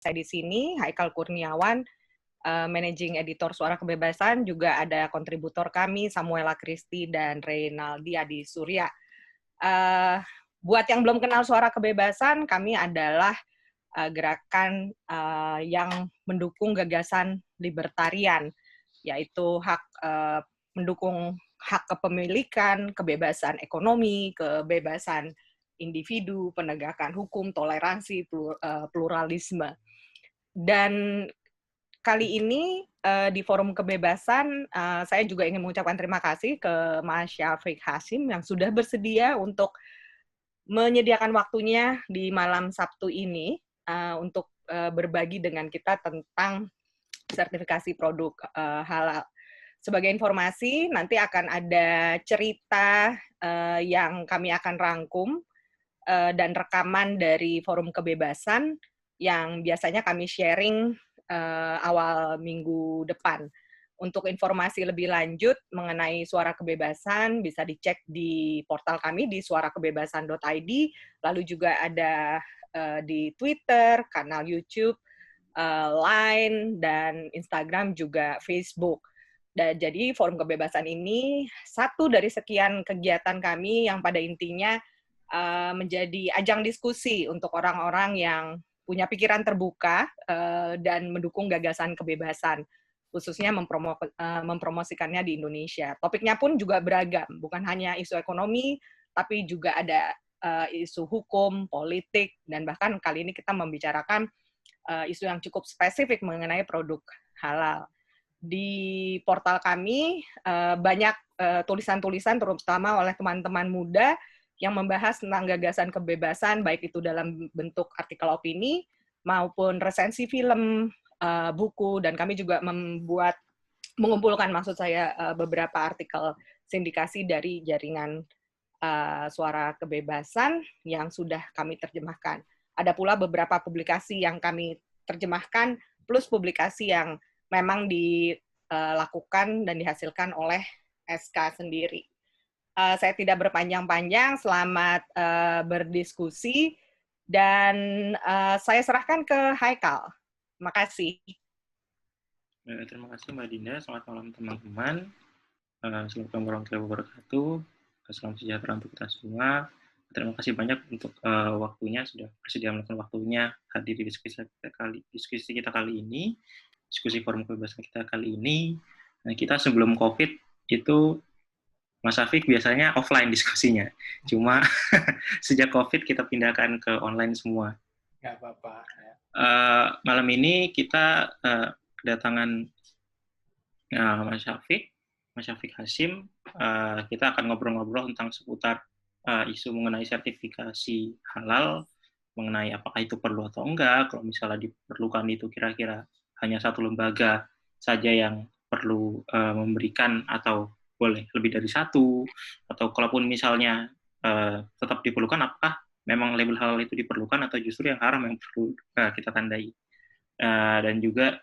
Saya di sini, Haikal Kurniawan, Managing Editor Suara Kebebasan, juga ada kontributor kami, Samuela Kristi dan Reynaldi Adi Surya. Buat yang belum kenal Suara Kebebasan, kami adalah gerakan yang mendukung gagasan libertarian, yaitu mendukung hak kepemilikan, kebebasan ekonomi, kebebasan individu, penegakan hukum, toleransi, pluralisme. Dan kali ini di Forum Kebebasan, saya juga ingin mengucapkan terima kasih ke Mas Syafiq Hasyim yang sudah bersedia untuk menyediakan waktunya di malam Sabtu ini untuk berbagi dengan kita tentang sertifikasi produk halal. Sebagai informasi, nanti akan ada cerita yang kami akan rangkum dan rekaman dari Forum Kebebasan yang biasanya kami sharing awal minggu depan. Untuk informasi lebih lanjut mengenai Suara Kebebasan bisa dicek di portal kami di suarakebebasan.id, lalu juga ada di Twitter, kanal YouTube, Line, dan Instagram, juga Facebook. Dan jadi Forum Kebebasan ini satu dari sekian kegiatan kami yang pada intinya menjadi ajang diskusi untuk orang-orang yang punya pikiran terbuka dan mendukung gagasan kebebasan, khususnya mempromosikannya di Indonesia. Topiknya pun juga beragam, bukan hanya isu ekonomi, tapi juga ada isu hukum, politik, dan bahkan kali ini kita membicarakan isu yang cukup spesifik mengenai produk halal. Di portal kami banyak tulisan-tulisan terutama oleh teman-teman muda yang membahas tentang gagasan kebebasan, baik itu dalam bentuk artikel opini maupun resensi film, buku, dan kami juga mengumpulkan maksud saya beberapa artikel sindikasi dari jaringan Suara Kebebasan yang sudah kami terjemahkan. Ada pula beberapa publikasi yang kami terjemahkan, plus publikasi yang memang dilakukan dan dihasilkan oleh SK sendiri. Saya tidak berpanjang-panjang, selamat berdiskusi, dan saya serahkan ke Haikal. Terima kasih. Terima kasih Mbak Dinda, selamat malam teman-teman. Assalamualaikum warahmatullahi wabarakatuh. Salam sejahtera untuk kita semua. Terima kasih banyak untuk waktunya, sudah bersedia melakukan waktunya hadir di diskusi kita kali ini, diskusi Forum Kebebasan kita kali ini. Nah, kita sebelum COVID itu Mas Syafiq biasanya offline diskusinya. Cuma sejak COVID kita pindahkan ke online semua. Nggak apa-apa. Malam ini kita kedatangan Mas Syafiq Hasyim. Kita akan ngobrol-ngobrol tentang seputar isu mengenai sertifikasi halal, mengenai apakah itu perlu atau enggak, kalau misalnya diperlukan itu kira-kira hanya satu lembaga saja yang perlu memberikan atau boleh lebih dari satu, atau kalaupun misalnya tetap diperlukan, apakah memang label halal itu diperlukan atau justru yang haram yang perlu kita tandai. Dan juga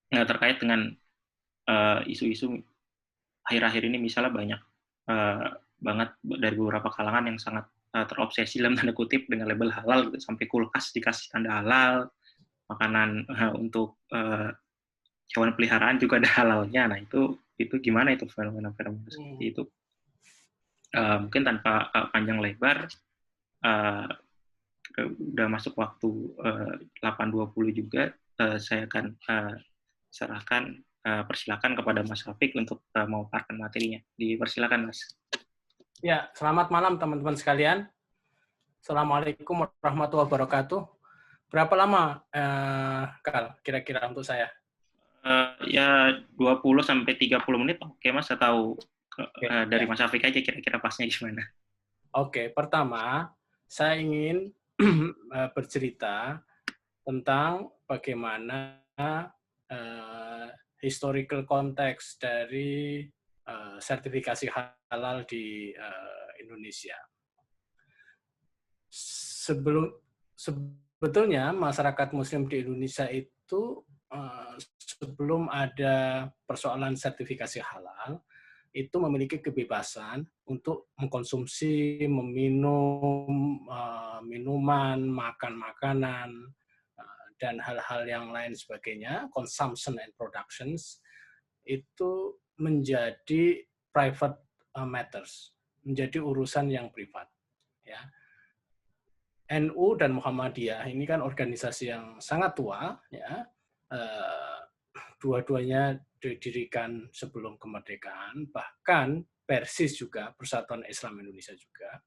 terkait dengan isu-isu akhir-akhir ini misalnya banyak banget dari beberapa kalangan yang sangat terobsesi dalam tanda kutip dengan label halal, gitu, sampai kulkas dikasih tanda halal, makanan untuk hewan peliharaan juga ada halalnya. Nah itu gimana itu fenomena-fenomena seperti itu? Mungkin tanpa panjang lebar, udah masuk waktu 8.20 juga, saya akan persilakan kepada Mas Syafiq untuk memaparkan materinya. Dipersilakan Mas. Ya, selamat malam teman-teman sekalian. Assalamualaikum warahmatullahi wabarakatuh. Berapa lama, Kal, kira-kira untuk saya? Ya 20-30 menit, oke Mas, saya tahu dari Mas Syafiq aja kira-kira pasnya gimana. Oke, pertama saya ingin bercerita tentang bagaimana historical context dari sertifikasi halal di Indonesia. Sebetulnya masyarakat Muslim di Indonesia itu sebelum ada persoalan sertifikasi halal, itu memiliki kebebasan untuk mengkonsumsi, meminum minuman, makan makanan dan hal-hal yang lain sebagainya, consumption and productions, itu menjadi private matters, menjadi urusan yang privat. Ya. NU dan Muhammadiyah ini kan organisasi yang sangat tua, ya. Dua-duanya didirikan sebelum kemerdekaan, bahkan Persis juga, Persatuan Islam Indonesia juga.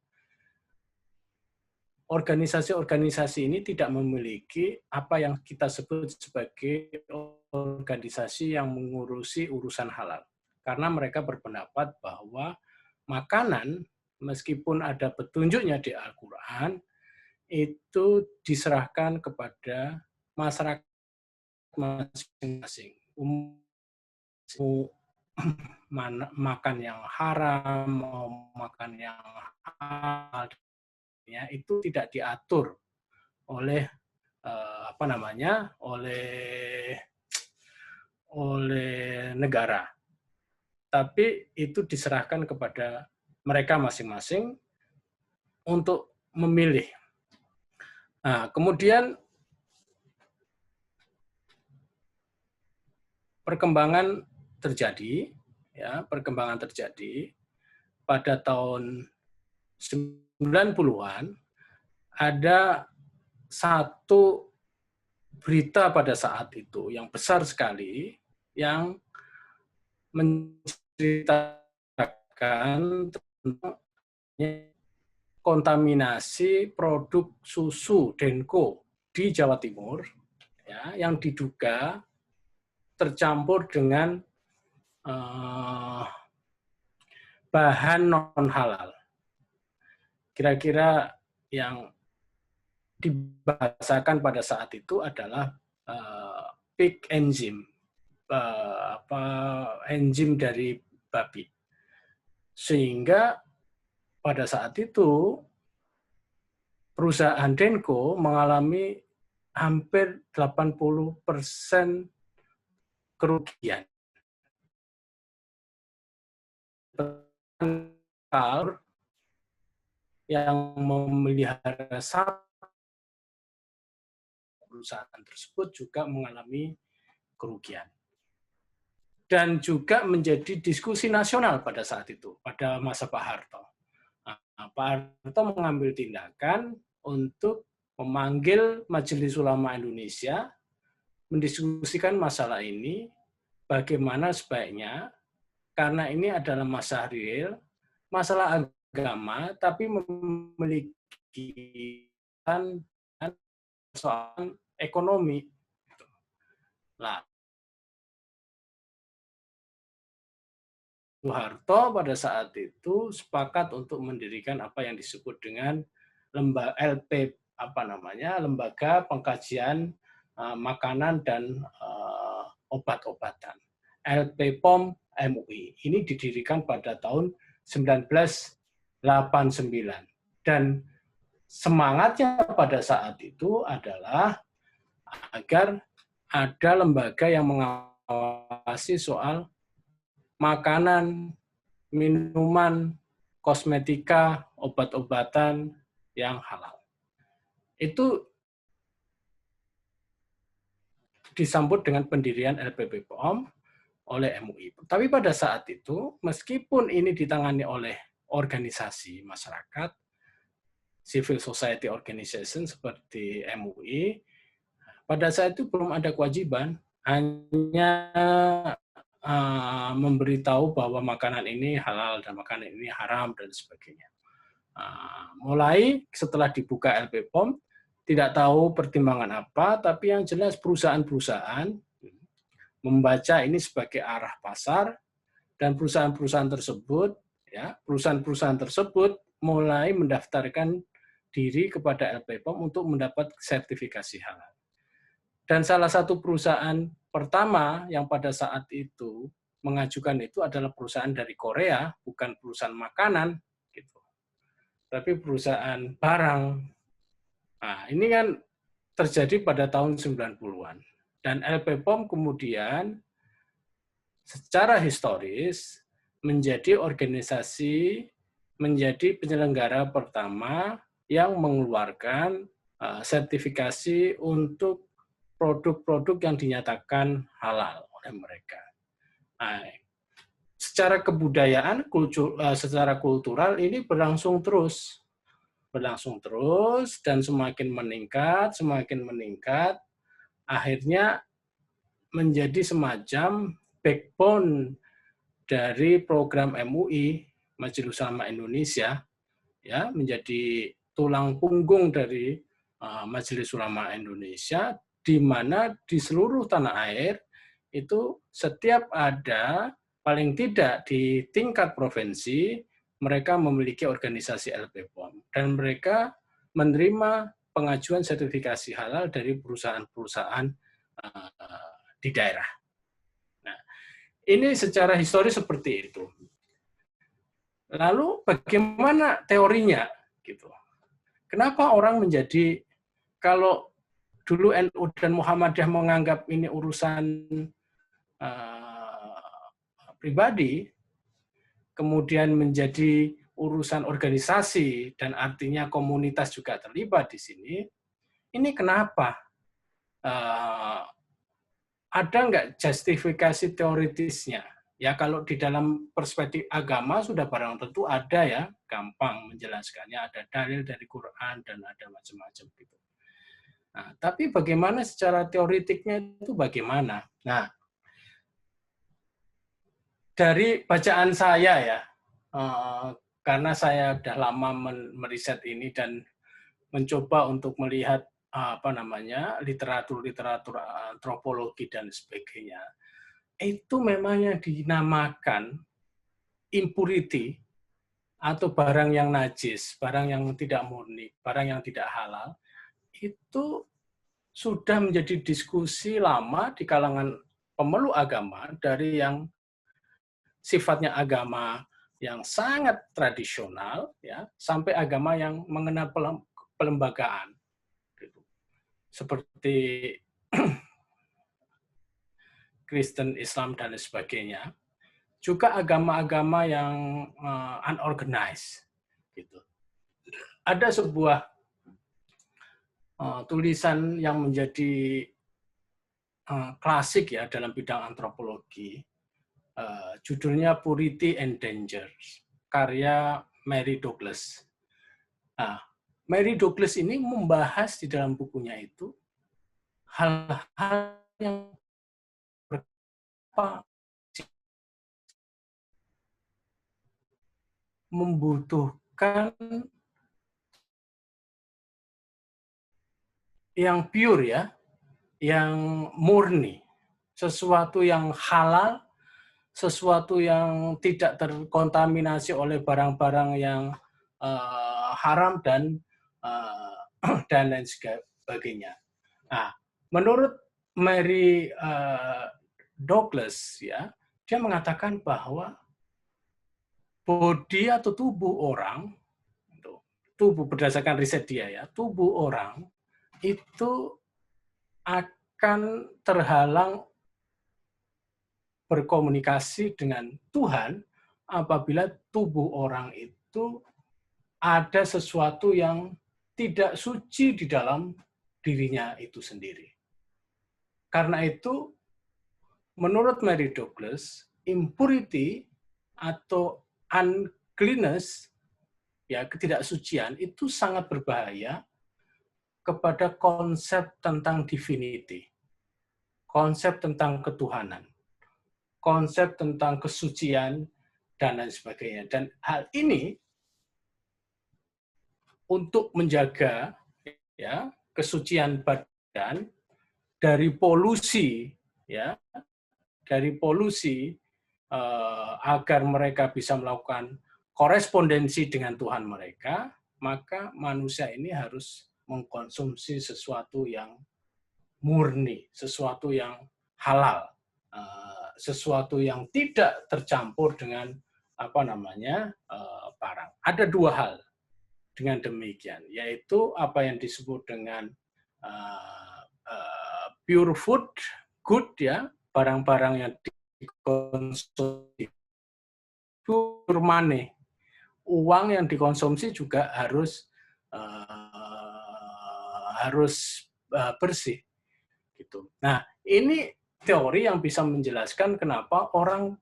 Organisasi-organisasi ini tidak memiliki apa yang kita sebut sebagai organisasi yang mengurusi urusan halal. Karena mereka berpendapat bahwa makanan, meskipun ada petunjuknya di Al-Quran, itu diserahkan kepada masyarakat masing-masing. Makan yang haram, mau makan yang halal, ya, itu tidak diatur oleh oleh negara, tapi itu diserahkan kepada mereka masing-masing untuk memilih. Nah, kemudian perkembangan terjadi pada tahun 90-an. Ada satu berita pada saat itu yang besar sekali yang menceritakan tentang kontaminasi produk susu Denko di Jawa Timur, ya, yang diduga tercampur dengan bahan non halal. Kira-kira yang dibahasakan pada saat itu adalah pig enzyme, enzim dari babi. Sehingga pada saat itu perusahaan Denko mengalami hampir 80% kerugian. Yang memelihara sapi perusahaan tersebut juga mengalami kerugian. Dan juga menjadi diskusi nasional pada saat itu, pada masa Pak Harto. Nah, Pak Harto mengambil tindakan untuk memanggil Majelis Ulama Indonesia, mendiskusikan masalah ini, bagaimana sebaiknya, karena ini adalah masalah real, masalah agama, tapi memiliki soal ekonomi. Nah, Soeharto pada saat itu sepakat untuk mendirikan apa yang disebut dengan Lembaga Pengkajian Makanan dan Obat-obatan, LPPOM MUI. Ini didirikan pada tahun 1989 dan semangatnya pada saat itu adalah agar ada lembaga yang mengawasi soal makanan, minuman, kosmetika, obat-obatan yang halal. Itu disambut dengan pendirian LPPOM oleh MUI. Tapi pada saat itu, meskipun ini ditangani oleh organisasi masyarakat, civil society organization seperti MUI, pada saat itu belum ada kewajiban, hanya memberitahu bahwa makanan ini halal dan makanan ini haram dan sebagainya. Mulai setelah dibuka LPPOM, tidak tahu pertimbangan apa, tapi yang jelas perusahaan-perusahaan membaca ini sebagai arah pasar, dan perusahaan-perusahaan tersebut mulai mendaftarkan diri kepada LPPOM untuk mendapat sertifikasi halal. Dan salah satu perusahaan pertama yang pada saat itu mengajukan itu adalah perusahaan dari Korea, bukan perusahaan makanan, gitu, tapi perusahaan barang. Nah, ini kan terjadi pada tahun 90-an. Dan LPPOM kemudian secara historis menjadi organisasi, menjadi penyelenggara pertama yang mengeluarkan sertifikasi untuk produk-produk yang dinyatakan halal oleh mereka. Nah, secara kebudayaan, secara kultural ini berlangsung terus, dan semakin meningkat, akhirnya menjadi semacam backbone dari program MUI, Majelis Ulama Indonesia, ya, menjadi tulang punggung dari Majelis Ulama Indonesia, di mana di seluruh tanah air itu setiap ada, paling tidak di tingkat provinsi, mereka memiliki organisasi LPPOM, dan mereka menerima pengajuan sertifikasi halal dari perusahaan-perusahaan di daerah. Nah, ini secara historis seperti itu. Lalu bagaimana teorinya? Gitu. Kenapa orang menjadi, kalau dulu NU dan Muhammadiyah menganggap ini urusan pribadi, kemudian menjadi urusan organisasi, dan artinya komunitas juga terlibat di sini. Ini kenapa? Ada nggak justifikasi teoritisnya? Ya, kalau di dalam perspektif agama sudah barang tentu ada, ya, gampang menjelaskannya, ada dalil dari Quran dan ada macam-macam gitu. Nah, tapi bagaimana secara teoritiknya itu bagaimana? Nah, dari bacaan saya, ya, karena saya sudah lama meriset ini dan mencoba untuk melihat literatur antropologi dan sebagainya, itu memang yang dinamakan impurity atau barang yang najis, barang yang tidak murni, barang yang tidak halal, itu sudah menjadi diskusi lama di kalangan pemeluk agama, dari yang sifatnya agama yang sangat tradisional, ya, sampai agama yang mengenal pelembagaan, gitu. Seperti Kristen, Islam, dan sebagainya. Juga agama-agama yang unorganized, gitu. Ada sebuah tulisan yang menjadi klasik, ya, dalam bidang antropologi, judulnya Purity and Danger, karya Mary Douglas. Nah, Mary Douglas ini membahas di dalam bukunya itu hal-hal yang membutuhkan yang pure, ya, yang murni, sesuatu yang halal, sesuatu yang tidak terkontaminasi oleh barang-barang yang haram dan lain sebagainya. Nah, menurut Mary Douglas, ya, dia mengatakan bahwa body atau tubuh orang, tubuh berdasarkan riset dia, ya, tubuh orang itu akan terhalang berkomunikasi dengan Tuhan apabila tubuh orang itu ada sesuatu yang tidak suci di dalam dirinya itu sendiri. Karena itu, menurut Mary Douglas, impurity atau uncleanness, ya, ketidaksucian, itu sangat berbahaya kepada konsep tentang divinity, konsep tentang ketuhanan, konsep tentang kesucian, dan lain sebagainya. Dan hal ini untuk menjaga, ya, kesucian badan dari polusi, ya, dari polusi, agar mereka bisa melakukan korespondensi dengan Tuhan mereka, maka manusia ini harus mengkonsumsi sesuatu yang murni, sesuatu yang halal, sesuatu yang tidak tercampur dengan barang. Ada dua hal dengan demikian, yaitu apa yang disebut dengan pure food, good, ya, barang-barang yang dikonsumsi, pure money, uang yang dikonsumsi juga harus bersih. Gitu. Nah, ini teori yang bisa menjelaskan kenapa orang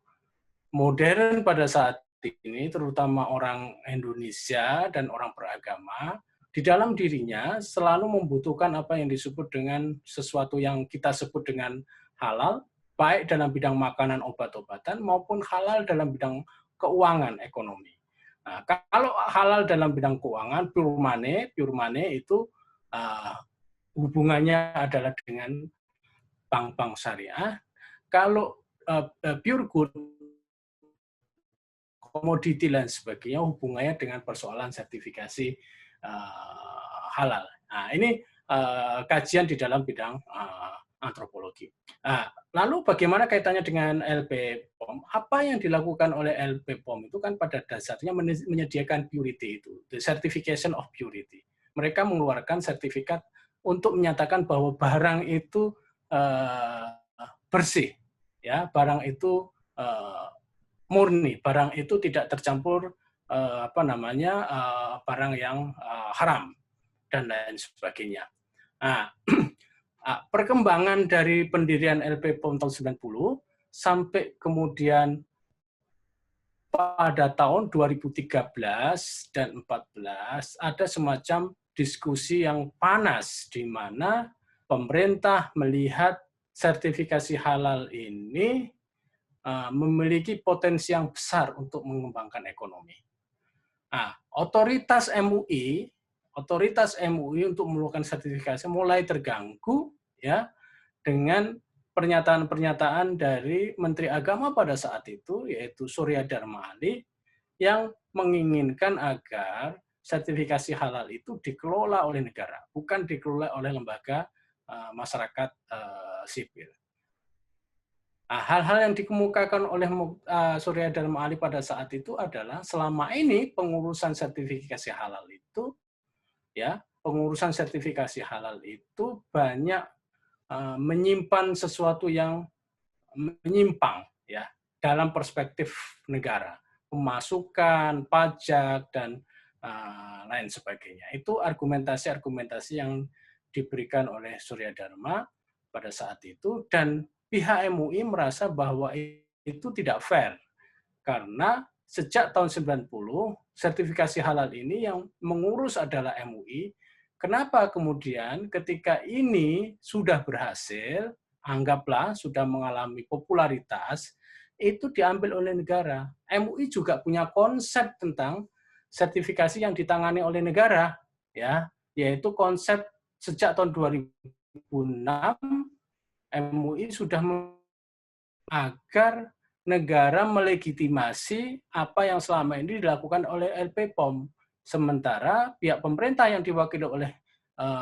modern pada saat ini, terutama orang Indonesia dan orang beragama, di dalam dirinya selalu membutuhkan apa yang disebut dengan sesuatu yang kita sebut dengan halal, baik dalam bidang makanan, obat-obatan, maupun halal dalam bidang keuangan, ekonomi. Nah, kalau halal dalam bidang keuangan, pure money itu hubungannya adalah dengan bank-bank syariah. Kalau pure good, komoditi dan sebagainya, hubungannya dengan persoalan sertifikasi halal. Nah, ini kajian di dalam bidang antropologi. Nah, lalu bagaimana kaitannya dengan LP POM? Apa yang dilakukan oleh LP POM itu kan pada dasarnya menyediakan purity itu, the certification of purity. Mereka mengeluarkan sertifikat untuk menyatakan bahwa barang itu bersih, ya, barang itu murni, barang itu tidak tercampur barang yang haram dan lain sebagainya. Nah, perkembangan dari pendirian LP POM tahun 90 sampai kemudian pada tahun 2013 dan 2014 ada semacam diskusi yang panas di mana pemerintah melihat sertifikasi halal ini memiliki potensi yang besar untuk mengembangkan ekonomi. Nah, otoritas MUI untuk melakukan sertifikasi mulai terganggu ya dengan pernyataan-pernyataan dari Menteri Agama pada saat itu, yaitu Surya Dharma Ali, yang menginginkan agar sertifikasi halal itu dikelola oleh negara, bukan dikelola oleh lembaga masyarakat sipil. Nah, hal-hal yang dikemukakan oleh Surya Dharma Ali pada saat itu adalah selama ini pengurusan sertifikasi halal itu, ya, pengurusan sertifikasi halal itu banyak menyimpan sesuatu yang menyimpang, ya, dalam perspektif negara, pemasukan, pajak dan lain sebagainya. Itu argumentasi-argumentasi yang diberikan oleh Surya Dharma pada saat itu, dan pihak MUI merasa bahwa itu tidak fair karena sejak tahun 90 sertifikasi halal ini yang mengurus adalah MUI. Kenapa kemudian ketika ini sudah berhasil, anggaplah sudah mengalami popularitas, itu diambil oleh negara. MUI juga punya konsep tentang sertifikasi yang ditangani oleh negara, ya, yaitu konsep sejak tahun 2006 MUI sudah agar negara melegitimasi apa yang selama ini dilakukan oleh LP POM. Sementara pihak pemerintah yang diwakili oleh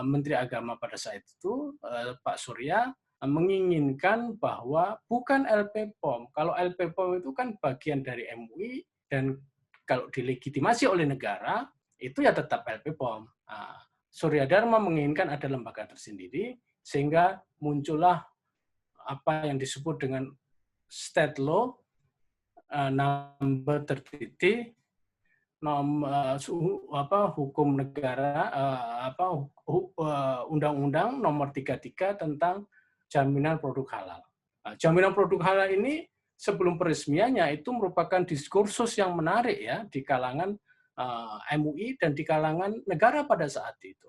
Menteri Agama pada saat itu, Pak Surya, menginginkan bahwa bukan LP POM. Kalau LP POM itu kan bagian dari MUI, dan kalau dilegitimasi oleh negara, itu ya tetap LP POM. Surya Dharma menginginkan ada lembaga tersendiri, sehingga muncullah apa yang disebut dengan state law number 30, hukum negara, undang-undang nomor 33 tentang jaminan produk halal. Jaminan produk halal ini sebelum peresmiannya itu merupakan diskursus yang menarik ya di kalangan MUI dan di kalangan negara pada saat itu.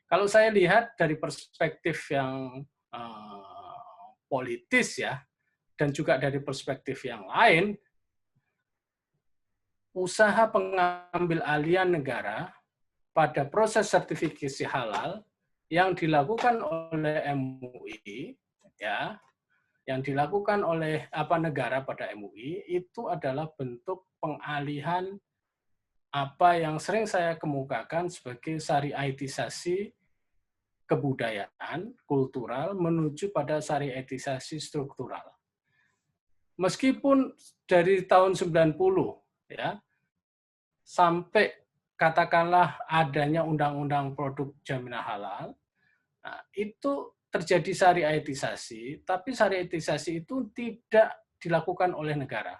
Kalau saya lihat dari perspektif yang politis ya, dan juga dari perspektif yang lain, usaha pengambil alihan negara pada proses sertifikasi halal yang dilakukan oleh MUI, ya, yang dilakukan oleh negara pada MUI itu adalah bentuk pengalihan apa yang sering saya kemukakan sebagai syariatisasi kebudayaan, kultural, menuju pada syariatisasi struktural. Meskipun dari tahun 90 ya sampai katakanlah adanya undang-undang produk jaminan halal, nah, itu terjadi syariatisasi, tapi syariatisasi itu tidak dilakukan oleh negara,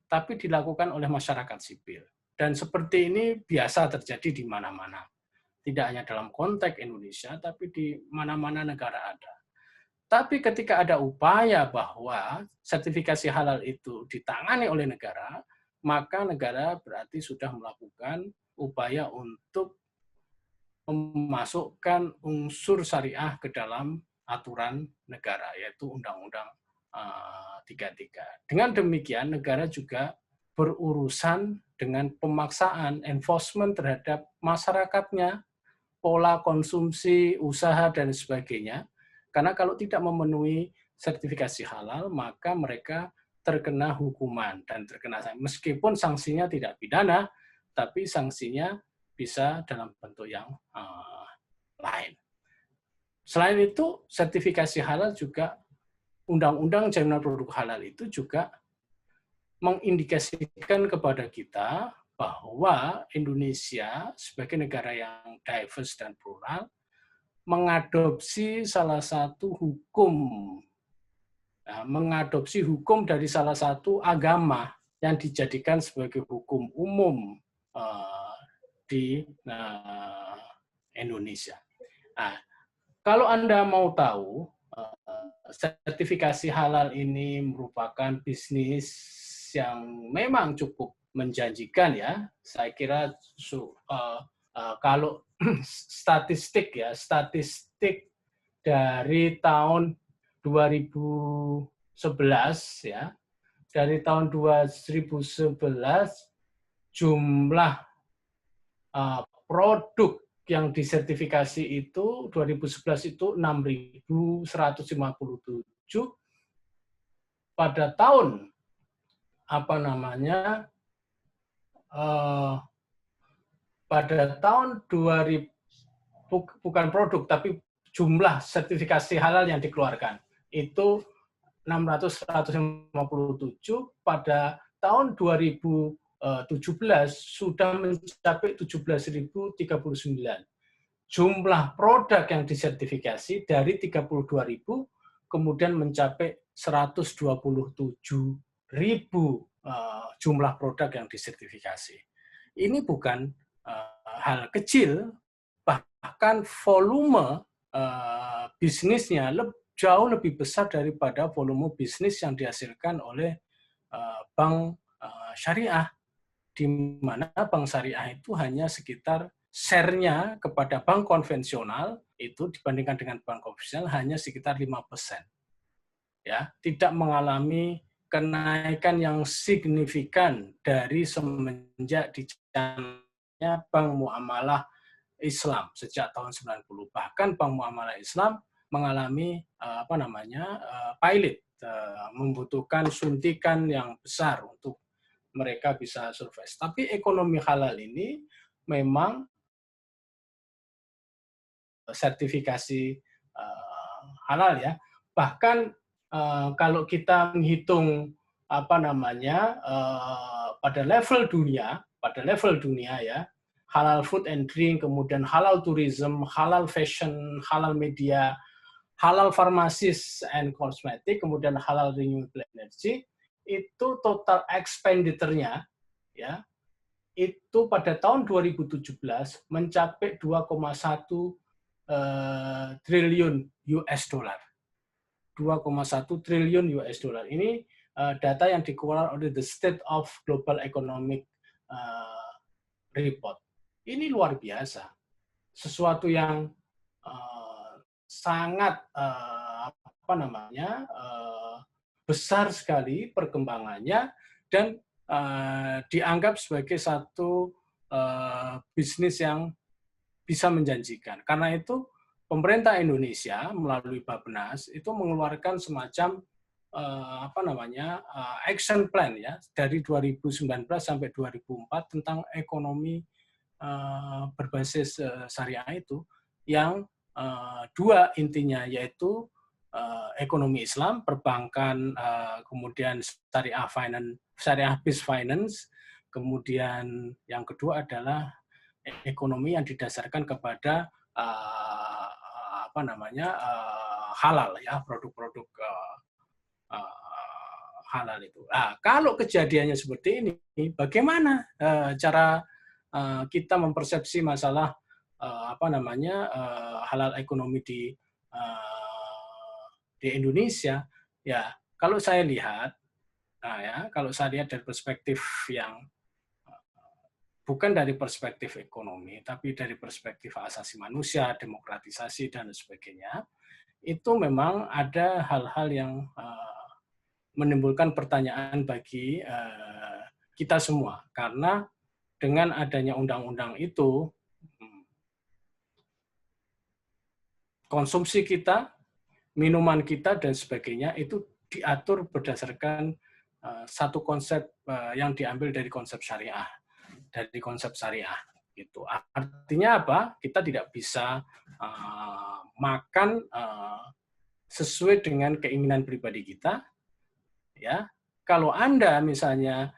tapi dilakukan oleh masyarakat sipil. Dan seperti ini biasa terjadi di mana-mana. Tidak hanya dalam konteks Indonesia, tapi di mana-mana negara ada. Tapi ketika ada upaya bahwa sertifikasi halal itu ditangani oleh negara, maka negara berarti sudah melakukan upaya untuk memasukkan unsur syariah ke dalam aturan negara, yaitu Undang-Undang 33. Dengan demikian, negara juga berurusan dengan pemaksaan enforcement terhadap masyarakatnya, pola konsumsi, usaha, dan sebagainya. Karena kalau tidak memenuhi sertifikasi halal, maka mereka terkena hukuman dan terkena, meskipun sanksinya tidak pidana, tapi sanksinya bisa dalam bentuk yang lain. Selain itu, sertifikasi halal juga, Undang-Undang Jaminan Produk Halal itu juga mengindikasikan kepada kita bahwa Indonesia sebagai negara yang diverse dan plural mengadopsi salah satu hukum dari salah satu agama yang dijadikan sebagai hukum umum di Indonesia. Nah, kalau Anda mau tahu, sertifikasi halal ini merupakan bisnis yang memang cukup menjanjikan ya. Saya kira kalau statistik dari tahun 2011 ya, dari tahun 2011 jumlah produk yang disertifikasi itu 2011 itu 6.157, pada tahun pada tahun 2000, bukan produk tapi jumlah sertifikasi halal yang dikeluarkan itu 657, pada tahun 2017 sudah mencapai 17.039. Jumlah produk yang disertifikasi dari 32.000 kemudian mencapai 127.000 jumlah produk yang disertifikasi. Ini bukan hal kecil, bahkan volume bisnisnya jauh lebih besar daripada volume bisnis yang dihasilkan oleh bank syariah, di mana bank syariah itu hanya sekitar share-nya kepada bank konvensional itu dibandingkan dengan bank konvensional hanya sekitar 5%. Ya, tidak mengalami kenaikan yang signifikan dari semenjak dicanangnya Bank Muamalah Islam sejak tahun 90. Bahkan Bank Muamalah Islam mengalami pilot, membutuhkan suntikan yang besar untuk mereka bisa survive. Tapi ekonomi halal ini memang sertifikasi halal ya. Bahkan kalau kita menghitung pada level dunia ya, halal food and drink, kemudian halal tourism, halal fashion, halal media, halal pharmacies and cosmetic, kemudian halal renewable energy, itu total expenditure-nya ya itu pada tahun 2017 mencapai 2,1 triliun US dollar. 2,1 triliun US dollar. Ini data yang dikeluarkan oleh The State of Global Economic Report. Ini luar biasa. Sesuatu yang sangat besar sekali perkembangannya dan dianggap sebagai satu bisnis yang bisa menjanjikan. Karena itu pemerintah Indonesia melalui Bappenas itu mengeluarkan semacam action plan ya dari 2019 sampai 2004 tentang ekonomi berbasis syariah itu yang dua intinya, yaitu ekonomi Islam, perbankan, kemudian syariah based finance, kemudian yang kedua adalah ekonomi yang didasarkan kepada halal ya, produk-produk halal itu. Nah, kalau kejadiannya seperti ini, bagaimana cara kita mempersepsi masalah halal ekonomi di di Indonesia, ya kalau saya lihat, kalau saya lihat dari perspektif yang bukan dari perspektif ekonomi, tapi dari perspektif hak asasi manusia, demokratisasi dan sebagainya, itu memang ada hal-hal yang menimbulkan pertanyaan bagi kita semua, karena dengan adanya undang-undang itu, konsumsi kita, minuman kita, dan sebagainya itu diatur berdasarkan satu konsep yang diambil dari konsep syariah. Gitu. Artinya apa? Kita tidak bisa makan sesuai dengan keinginan pribadi kita. Ya, kalau Anda misalnya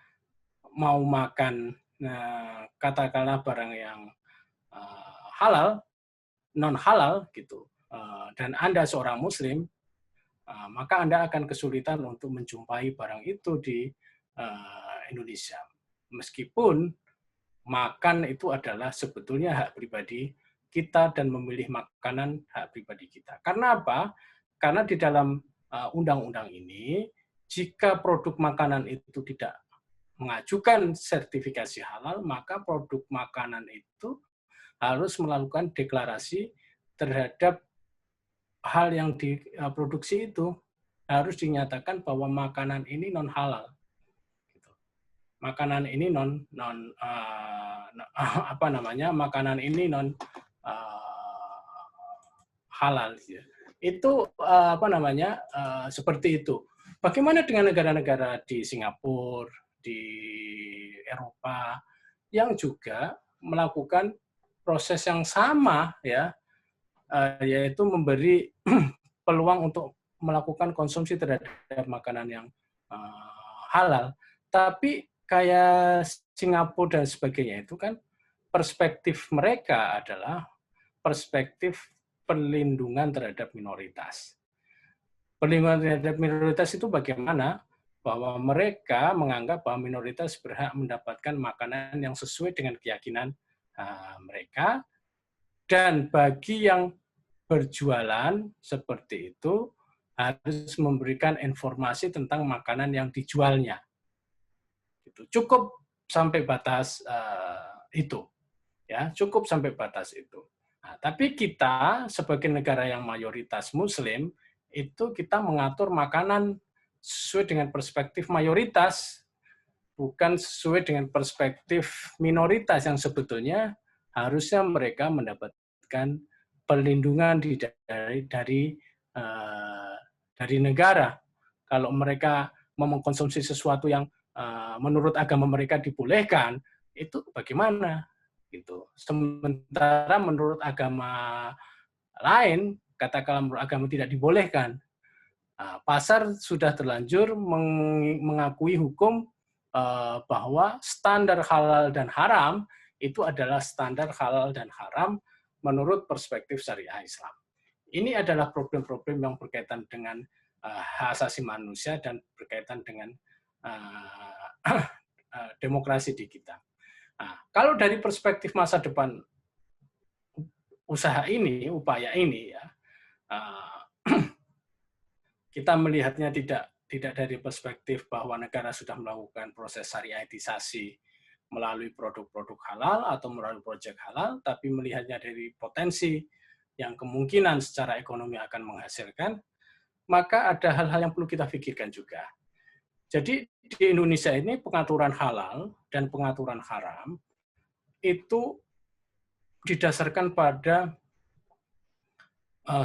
mau makan katakanlah barang yang halal, non halal gitu, dan Anda seorang Muslim, maka Anda akan kesulitan untuk menjumpai barang itu di Indonesia. Meskipun makan itu adalah sebetulnya hak pribadi kita dan memilih makanan hak pribadi kita. Karena apa? Karena di dalam undang-undang ini, jika produk makanan itu tidak mengajukan sertifikasi halal, maka produk makanan itu harus melakukan deklarasi terhadap hal yang diproduksi itu, harus dinyatakan bahwa makanan ini non halal. Makanan ini makanan ini non halal. Itu seperti itu. Bagaimana dengan negara-negara di Singapura, di Eropa yang juga melakukan proses yang sama, ya, yaitu memberi peluang untuk melakukan konsumsi terhadap makanan yang halal. Tapi kayak Singapura dan sebagainya itu kan perspektif mereka adalah perspektif perlindungan terhadap minoritas. Perlindungan terhadap minoritas itu bagaimana? Bahwa mereka menganggap bahwa minoritas berhak mendapatkan makanan yang sesuai dengan keyakinan mereka, dan bagi yang berjualan seperti itu harus memberikan informasi tentang makanan yang dijualnya. Cukup sampai batas itu, ya, cukup sampai batas itu. Nah, tapi kita sebagai negara yang mayoritas Muslim itu kita mengatur makanan sesuai dengan perspektif mayoritas, bukan sesuai dengan perspektif minoritas yang sebetulnya harusnya mereka mendapatkan perlindungan dari negara. Kalau mereka mau mengkonsumsi sesuatu yang menurut agama mereka dibolehkan, itu bagaimana? Gitu. Sementara menurut agama lain, katakanlah menurut agama tidak dibolehkan, pasar sudah terlanjur mengakui hukum bahwa standar halal dan haram itu adalah standar halal dan haram menurut perspektif syariah Islam. Ini adalah problem-problem yang berkaitan dengan hak asasi manusia dan berkaitan dengan demokrasi di kita. Nah, kalau dari perspektif masa depan usaha ini, upaya ini, ya, kita melihatnya tidak dari perspektif bahwa negara sudah melakukan proses syariatisasi melalui produk-produk halal atau melalui proyek halal, tapi melihatnya dari potensi yang kemungkinan secara ekonomi akan menghasilkan, maka ada hal-hal yang perlu kita pikirkan juga. Jadi di Indonesia ini pengaturan halal dan pengaturan haram itu didasarkan pada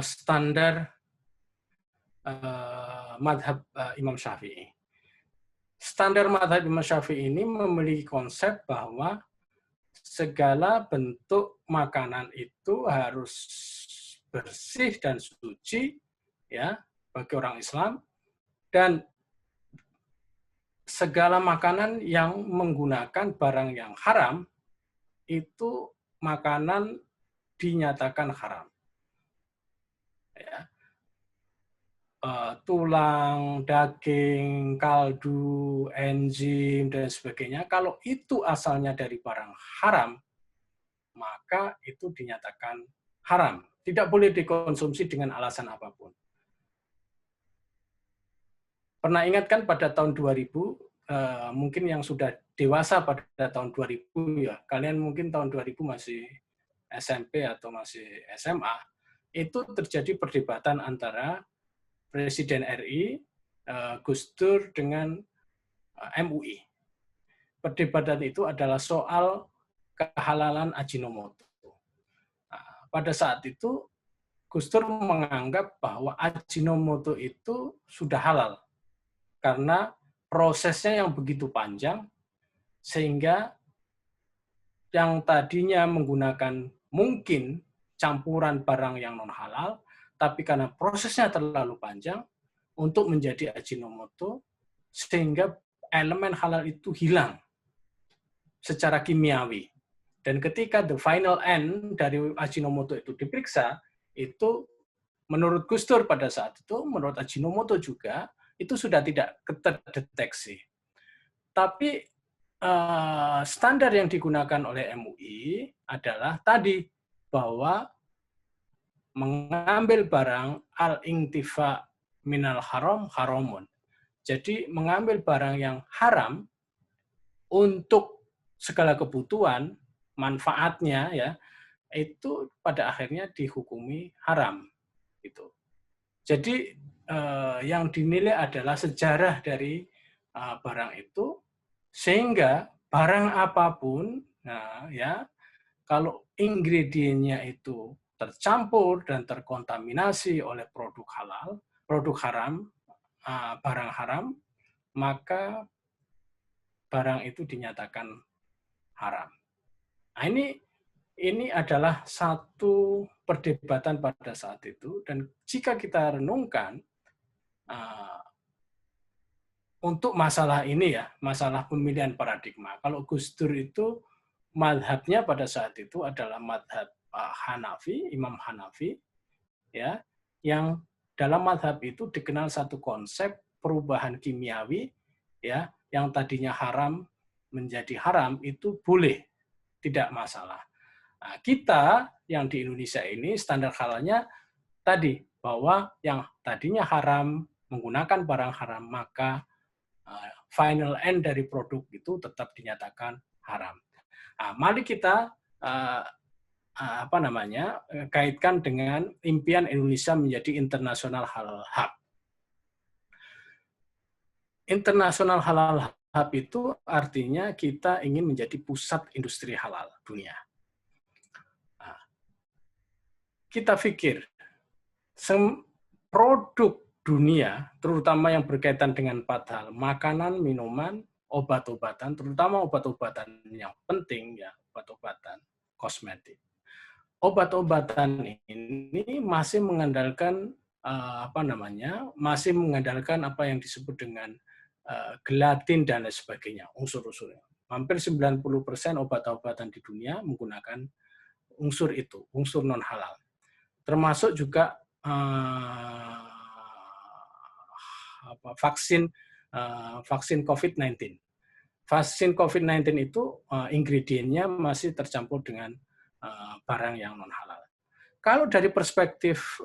standar madhab Imam Syafi'i. Standar madhab Imam Syafi'i ini memiliki konsep bahwa segala bentuk makanan itu harus bersih dan suci, ya, bagi orang Islam, dan segala makanan yang menggunakan barang yang haram itu makanan dinyatakan haram. Ya. Tulang, daging, kaldu, enzim, dan sebagainya, kalau itu asalnya dari barang haram, maka itu dinyatakan haram. Tidak boleh dikonsumsi dengan alasan apapun. Pernah ingat kan pada tahun 2000, mungkin yang sudah dewasa pada tahun 2000 ya, kalian mungkin tahun 2000 masih SMP atau masih SMA, itu terjadi perdebatan antara Presiden RI, Gus Dur dengan MUI. Perdebatan itu adalah soal kehalalan Ajinomoto. Nah, pada saat itu Gus Dur menganggap bahwa Ajinomoto itu sudah halal karena prosesnya yang begitu panjang sehingga yang tadinya menggunakan mungkin campuran barang yang non halal, tapi karena prosesnya terlalu panjang untuk menjadi Ajinomoto sehingga elemen halal itu hilang secara kimiawi. Dan ketika the final end dari Ajinomoto itu diperiksa, itu menurut Gus Dur pada saat itu, menurut Ajinomoto juga, itu sudah tidak terdeteksi. Tapi standar yang digunakan oleh MUI adalah tadi, bahwa mengambil barang al-intifa minal haram haramun. Jadi mengambil barang yang haram untuk segala kebutuhan, manfaatnya ya, itu pada akhirnya dihukumi haram. Gitu. Jadi yang dinilai adalah sejarah dari barang itu, sehingga barang apapun, nah ya, kalau ingredientnya itu tercampur dan terkontaminasi oleh produk halal, produk haram, barang haram, maka barang itu dinyatakan haram. Nah, ini adalah satu perdebatan pada saat itu, dan jika kita renungkan untuk masalah ini ya, masalah pemilihan paradigma. Kalau Gus Dur itu madhabnya pada saat itu adalah madhab Hanafi, Imam Hanafi, ya, yang dalam madhab itu dikenal satu konsep perubahan kimiawi, ya, yang tadinya haram menjadi haram itu boleh, tidak masalah. Nah, kita yang di Indonesia ini standar halalnya tadi, bahwa yang tadinya haram menggunakan barang haram, maka final end dari produk itu tetap dinyatakan haram. Nah, mari kita kaitkan dengan impian Indonesia menjadi internasional halal hub. Internasional halal hub itu artinya kita ingin menjadi pusat industri halal dunia. Nah, kita pikir produk dunia, terutama yang berkaitan dengan 4 hal, makanan, minuman, obat-obatan, terutama obat-obatan yang penting, ya, obat-obatan, kosmetik. Obat-obatan ini masih mengandalkan masih mengandalkan apa yang disebut dengan gelatin dan lain sebagainya, unsur-unsurnya. Hampir 90% obat-obatan di dunia menggunakan unsur itu, unsur non halal. Termasuk juga vaksin COVID-19. Vaksin COVID-19 itu ingredientnya masih tercampur dengan barang yang non halal. Kalau dari perspektif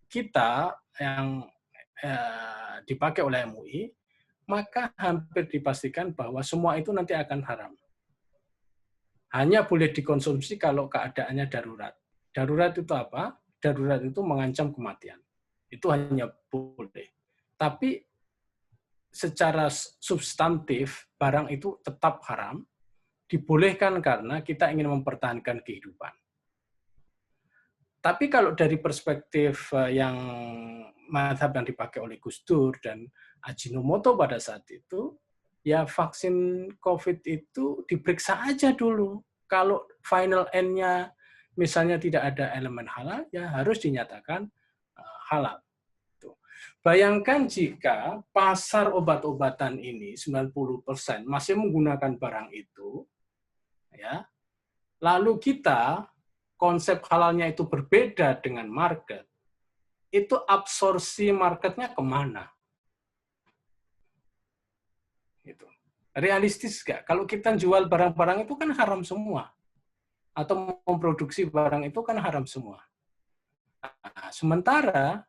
kita yang dipakai oleh MUI, maka hampir dipastikan bahwa semua itu nanti akan haram. Hanya boleh dikonsumsi kalau keadaannya darurat. Darurat itu apa? Darurat itu mengancam kematian. Itu hanya boleh. Tapi secara substantif, barang itu tetap haram, dibolehkan karena kita ingin mempertahankan kehidupan. Tapi kalau dari perspektif yang mazhab yang dipakai oleh Gus Dur dan Ajinomoto pada saat itu, ya vaksin COVID itu diperiksa aja dulu. Kalau final end-nya misalnya tidak ada elemen halal, ya harus dinyatakan halal. Bayangkan jika pasar obat-obatan ini 90% masih menggunakan barang itu, ya, lalu kita konsep halalnya itu berbeda dengan market, itu absorpsi marketnya kemana? Gitu. Realistis nggak? Kalau kita jual barang-barang itu kan haram semua. Atau memproduksi barang itu kan haram semua. Nah, sementara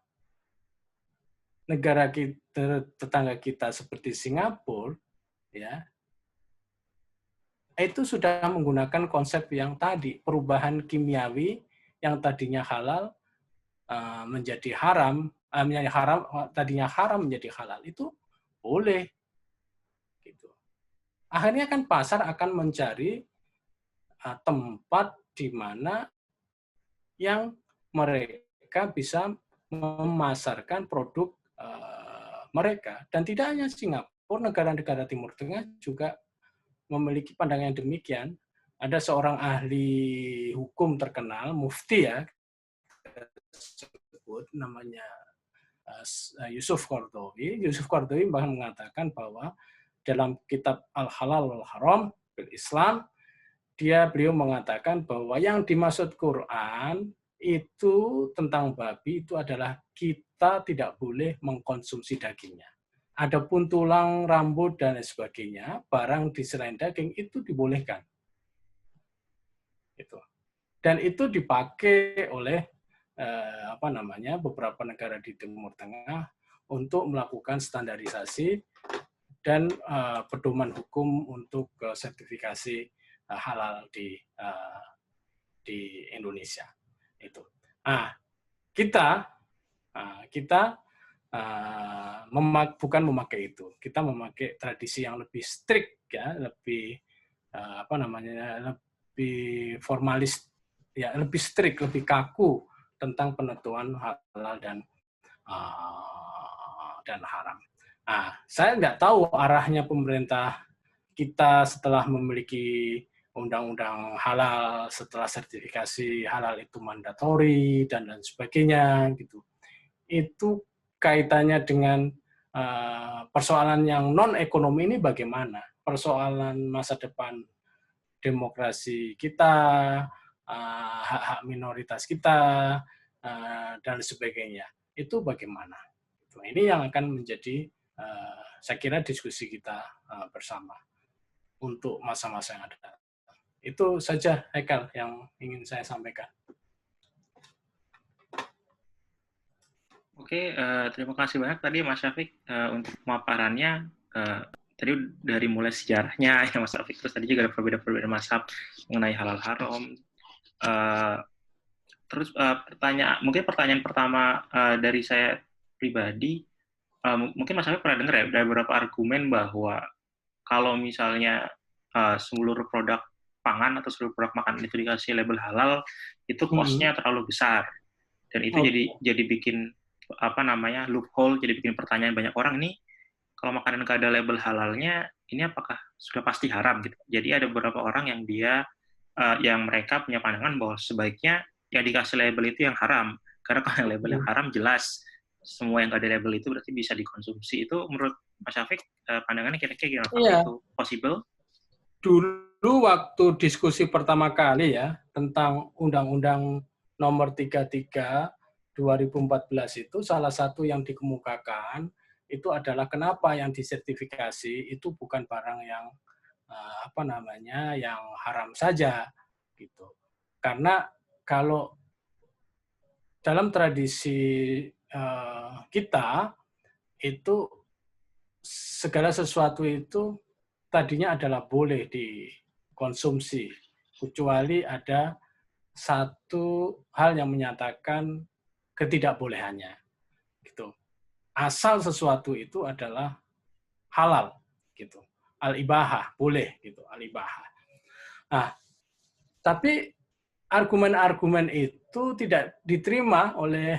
negara kita, tetangga kita seperti Singapura, ya, itu sudah menggunakan konsep yang tadi, perubahan kimiawi yang tadinya halal menjadi haram, tadinya haram menjadi halal, itu boleh. Gitu. Akhirnya kan pasar akan mencari tempat di mana yang mereka bisa memasarkan produk mereka. Dan tidak hanya Singapura, negara-negara Timur Tengah juga memiliki pandangan yang demikian. Ada seorang ahli hukum terkenal, mufti ya, namanya Yusuf Qaradawi. Yusuf Qaradawi bahkan mengatakan bahwa dalam kitab Al-Halal wal-Haram bil Islam, beliau mengatakan bahwa yang dimaksud Quran itu tentang babi itu adalah kita tidak boleh mengkonsumsi dagingnya. Adapun tulang, rambut, dan sebagainya, barang di selain daging itu dibolehkan. Dan itu dipakai oleh beberapa negara di Timur Tengah untuk melakukan standarisasi dan pedoman hukum untuk sertifikasi halal di Indonesia. Itu. Kita bukan memakai itu. Kita memakai tradisi yang lebih strict, ya, lebih lebih formalis, ya, lebih strict, lebih kaku tentang penentuan halal dan haram. Saya nggak tahu arahnya pemerintah kita setelah memiliki undang-undang halal, setelah sertifikasi halal itu mandatori dan sebagainya, gitu. Itu kaitannya dengan persoalan yang non ekonomi ini bagaimana? Persoalan masa depan demokrasi kita, hak-hak minoritas kita, dan sebagainya. Itu bagaimana? Ini yang akan menjadi, saya kira, diskusi kita bersama untuk masa-masa yang ada. Itu saja, Haikal, yang ingin saya sampaikan. Oke, terima kasih banyak tadi Mas Syafiq untuk pemaparannya. Tadi dari mulai sejarahnya ya Mas Syafiq, terus tadi juga ada perbedaan-perbedaan mazhab mengenai halal haram. Terus mungkin pertanyaan pertama dari saya pribadi, mungkin Mas Syafiq pernah dengar ya dari beberapa argumen bahwa kalau misalnya seluruh produk pangan atau seluruh produk makanan itu dikasih label halal, itu cost-nya terlalu besar. Dan itu jadi bikin loophole, jadi bikin pertanyaan banyak orang nih, kalau makanan nggak ada label halalnya, ini apakah sudah pasti haram gitu. Jadi ada beberapa orang yang yang mereka punya pandangan bahwa sebaiknya yang dikasih label itu yang haram, karena kalau yang label yang haram jelas semua yang nggak ada label itu berarti bisa dikonsumsi. Itu menurut Mas Syafiq pandangannya kira-kira gimana? Iya. Itu possible? Dulu waktu diskusi pertama kali ya tentang Undang-Undang Nomor 33 2014 itu, salah satu yang dikemukakan itu adalah kenapa yang disertifikasi itu bukan barang yang yang haram saja gitu. Karena kalau dalam tradisi kita itu segala sesuatu itu tadinya adalah boleh dikonsumsi, kecuali ada satu hal yang menyatakan ketidakbolehannya. Gitu. Asal sesuatu itu adalah halal, gitu. Al-ibahah, boleh, gitu. Al-ibahah. Nah, tapi argumen-argumen itu tidak diterima oleh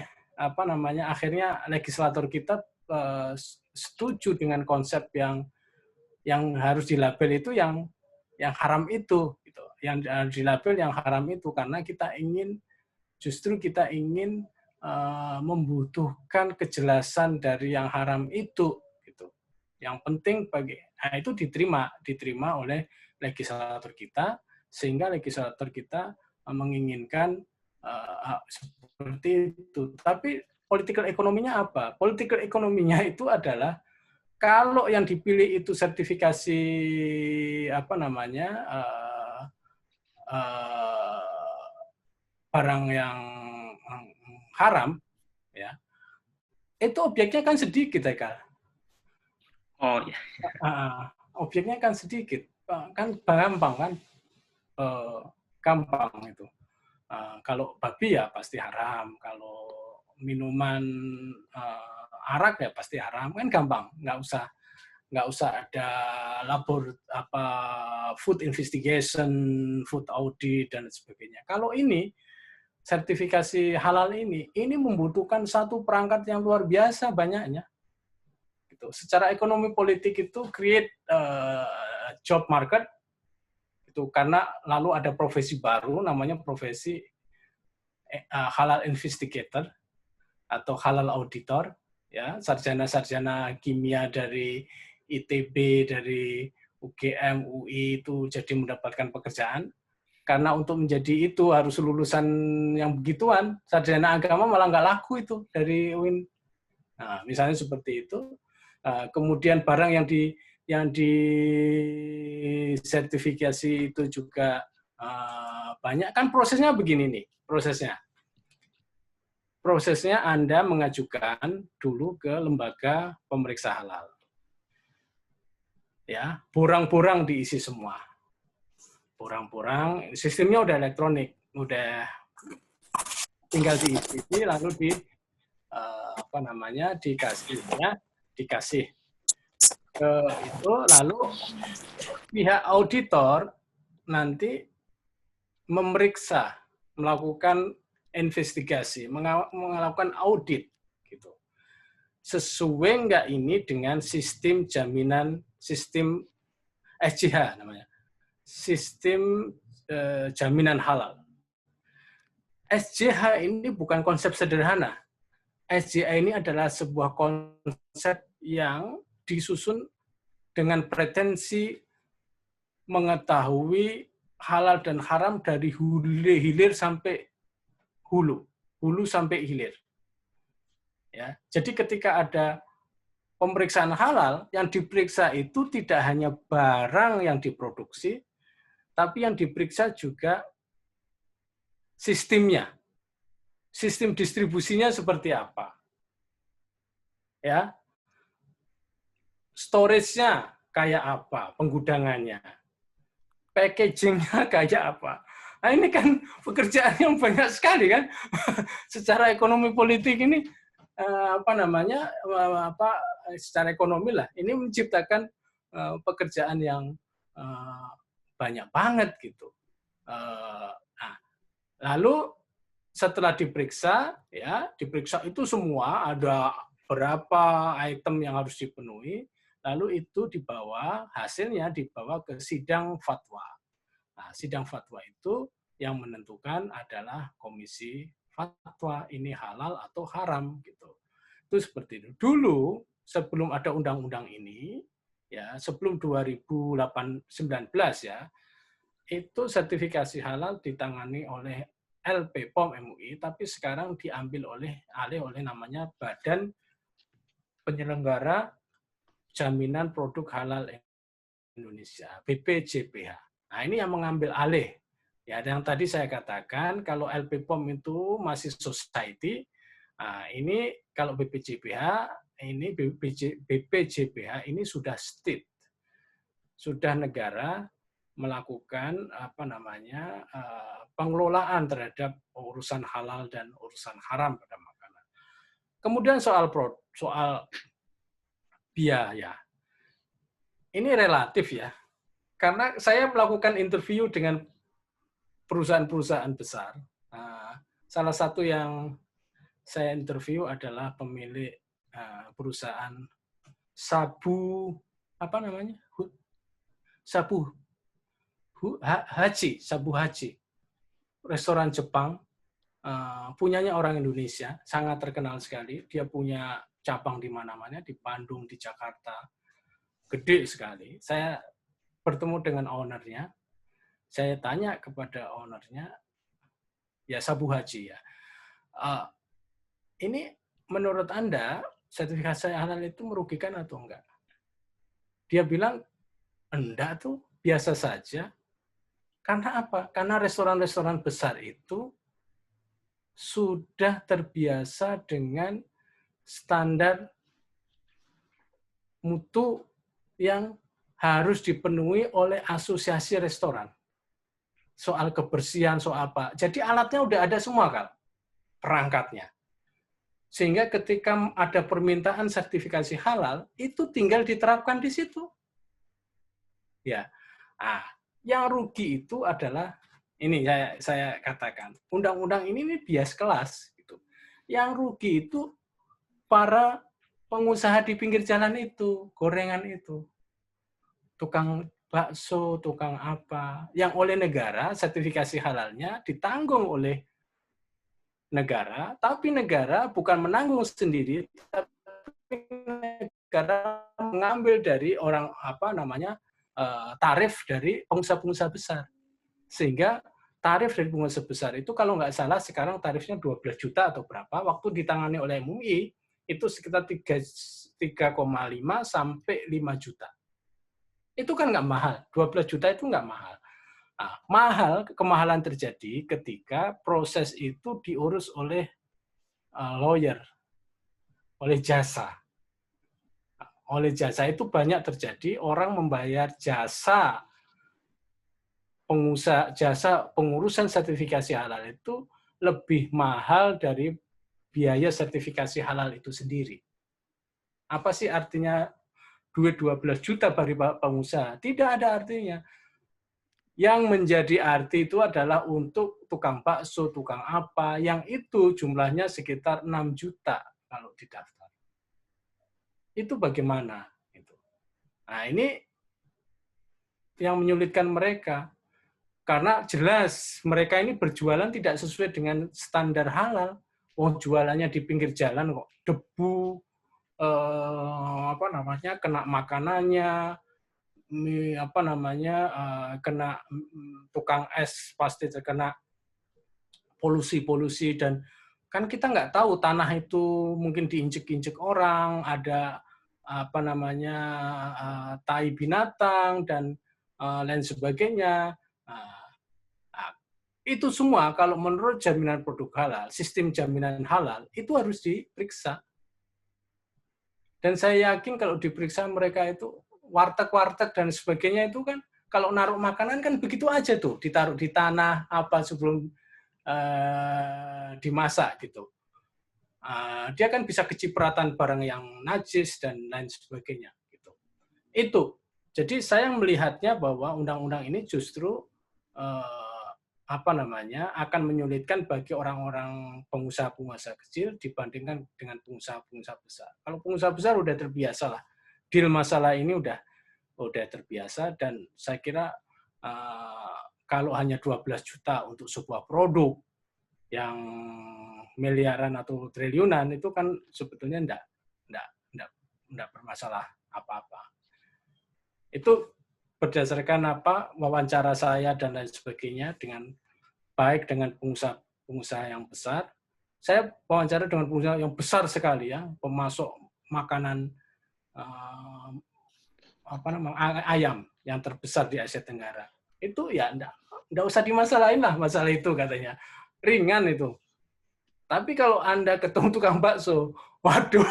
akhirnya legislator kita setuju dengan konsep yang harus dilabel itu yang haram itu, gitu. Yang dilabel yang haram itu karena kita ingin membutuhkan kejelasan dari yang haram itu, gitu. Yang penting itu diterima oleh legislator kita, sehingga legislator kita menginginkan seperti itu. Tapi political ekonominya apa? Political ekonominya itu adalah kalau yang dipilih itu sertifikasi barang yang haram, ya, itu objeknya kan sedikit, Eka. Oh iya. Objeknya kan sedikit, kan gampang kan, gampang itu. Kalau babi ya pasti haram, kalau minuman arak ya pasti haram, kan gampang, nggak usah ada food investigation, food audit dan sebagainya. Kalau ini sertifikasi halal ini membutuhkan satu perangkat yang luar biasa banyaknya. Gitu. Secara ekonomi politik itu create job market itu, karena lalu ada profesi baru namanya profesi halal investigator atau halal auditor, ya, sarjana-sarjana kimia dari ITB, dari UGM, UI itu jadi mendapatkan pekerjaan. Karena untuk menjadi itu harus lulusan yang begituan, sarjana agama malah nggak laku itu dari UIN. Nah, misalnya seperti itu. Kemudian barang yang disertifikasi itu juga banyak. Kan prosesnya begini nih, prosesnya Anda mengajukan dulu ke lembaga pemeriksa halal. Ya, borang-borang diisi semua. Borang-borang, sistemnya udah elektronik, udah tinggal diisi, lalu dikasih ke itu, lalu pihak auditor nanti memeriksa, melakukan investigasi, melakukan audit gitu. Sesuai nggak ini dengan sistem jaminan, sistem SJH namanya, sistem jaminan halal. SJH ini bukan konsep sederhana. SJH ini adalah sebuah konsep yang disusun dengan pretensi mengetahui halal dan haram dari hilir sampai hulu sampai hilir. Ya, jadi ketika ada pemeriksaan halal, yang diperiksa itu tidak hanya barang yang diproduksi, tapi yang diperiksa juga sistemnya. Sistem distribusinya seperti apa. Ya. Storage-nya kayak apa, penggudangannya. Packaging-nya kayak apa. Nah, ini kan pekerjaan yang banyak sekali kan. Secara ekonomi politik ini secara ekonomi lah, ini menciptakan pekerjaan yang banyak banget gitu. Lalu setelah diperiksa itu semua ada berapa item yang harus dipenuhi, lalu itu hasilnya dibawa ke sidang fatwa. Nah, sidang fatwa itu yang menentukan adalah komisi fatwa, ini halal atau haram gitu. Itu seperti itu. Dulu sebelum ada undang-undang ini, ya sebelum 2019 ya, itu sertifikasi halal ditangani oleh LPPOM MUI, tapi sekarang diambil alih oleh namanya Badan Penyelenggara Jaminan Produk Halal Indonesia, BPJPH. Nah, ini yang mengambil alih. Ya, yang tadi saya katakan, kalau LPPOM itu masih society, nah, ini kalau BPJPH ini sudah state, sudah negara melakukan pengelolaan terhadap urusan halal dan urusan haram pada makanan. Kemudian soal biaya, ini relatif ya, karena saya melakukan interview dengan perusahaan-perusahaan besar. Salah satu yang saya interview adalah pemilik perusahaan sabu haji, restoran Jepang, punyanya orang Indonesia, sangat terkenal sekali. Dia punya cabang di mana-mana, di Bandung, di Jakarta, gede sekali. Saya bertemu dengan ownernya, saya tanya kepada ownernya, ya sabu haji ya, ini menurut Anda sertifikasi halal itu merugikan atau enggak? Dia bilang, enggak tuh, biasa saja. Karena apa? Karena restoran-restoran besar itu sudah terbiasa dengan standar mutu yang harus dipenuhi oleh asosiasi restoran. Soal kebersihan, soal apa. Jadi alatnya udah ada semua, Kak, perangkatnya. Sehingga ketika ada permintaan sertifikasi halal, itu tinggal diterapkan di situ. Ya, yang rugi itu adalah ini saya katakan, undang-undang ini bias kelas. Gitu. Yang rugi itu para pengusaha di pinggir jalan itu, gorengan itu, tukang bakso, tukang apa, yang oleh negara sertifikasi halalnya ditanggung oleh negara, tapi negara bukan menanggung sendiri, tapi negara mengambil dari orang tarif dari pengusaha-pengusaha besar. Sehingga tarif dari pengusaha besar itu kalau nggak salah sekarang tarifnya 12 juta atau berapa, waktu ditangani oleh MUI itu sekitar 3,5 sampai 5 juta. Itu kan nggak mahal, 12 juta itu nggak mahal. Nah, kemahalan terjadi ketika proses itu diurus oleh lawyer, oleh jasa. Oleh jasa itu banyak terjadi orang membayar jasa pengurusan sertifikasi halal itu lebih mahal dari biaya sertifikasi halal itu sendiri. Apa sih artinya duit 12 juta bagi pengusaha? Tidak ada artinya. Yang menjadi arti itu adalah untuk tukang bakso, tukang apa, yang itu jumlahnya sekitar 6 juta kalau didaftar. Itu bagaimana? Nah, ini yang menyulitkan mereka. Karena jelas mereka ini berjualan tidak sesuai dengan standar halal. Jualannya di pinggir jalan kok, debu, kena makanannya, kena tukang es pasti terkena polusi, dan kan kita nggak tahu tanah itu mungkin diinjek-injek orang, ada tai binatang dan lain sebagainya. Itu semua kalau menurut jaminan produk halal, sistem jaminan halal itu harus diperiksa. Dan saya yakin kalau diperiksa mereka itu warteg-warteg dan sebagainya itu kan kalau naruh makanan kan begitu aja tuh, ditaruh di tanah apa sebelum dimasak gitu. Dia kan bisa kecipratan barang yang najis dan lain sebagainya gitu. Itu. Jadi saya melihatnya bahwa undang-undang ini justru akan menyulitkan bagi orang-orang pengusaha-pengusaha kecil dibandingkan dengan pengusaha-pengusaha besar. Kalau pengusaha besar udah terbiasa lah, deal masalah ini udah terbiasa, dan saya kira kalau hanya 12 juta untuk sebuah produk yang miliaran atau triliunan itu kan sebetulnya enggak bermasalah apa-apa. Itu berdasarkan wawancara saya dan lain sebagainya baik dengan pengusaha yang besar. Saya wawancara dengan pengusaha yang besar sekali ya, pemasok makanan ayam yang terbesar di Asia Tenggara. Itu ya enggak usah dimasalahin lah masalah itu, katanya. Ringan itu. Tapi kalau Anda ketemu tukang bakso, waduh.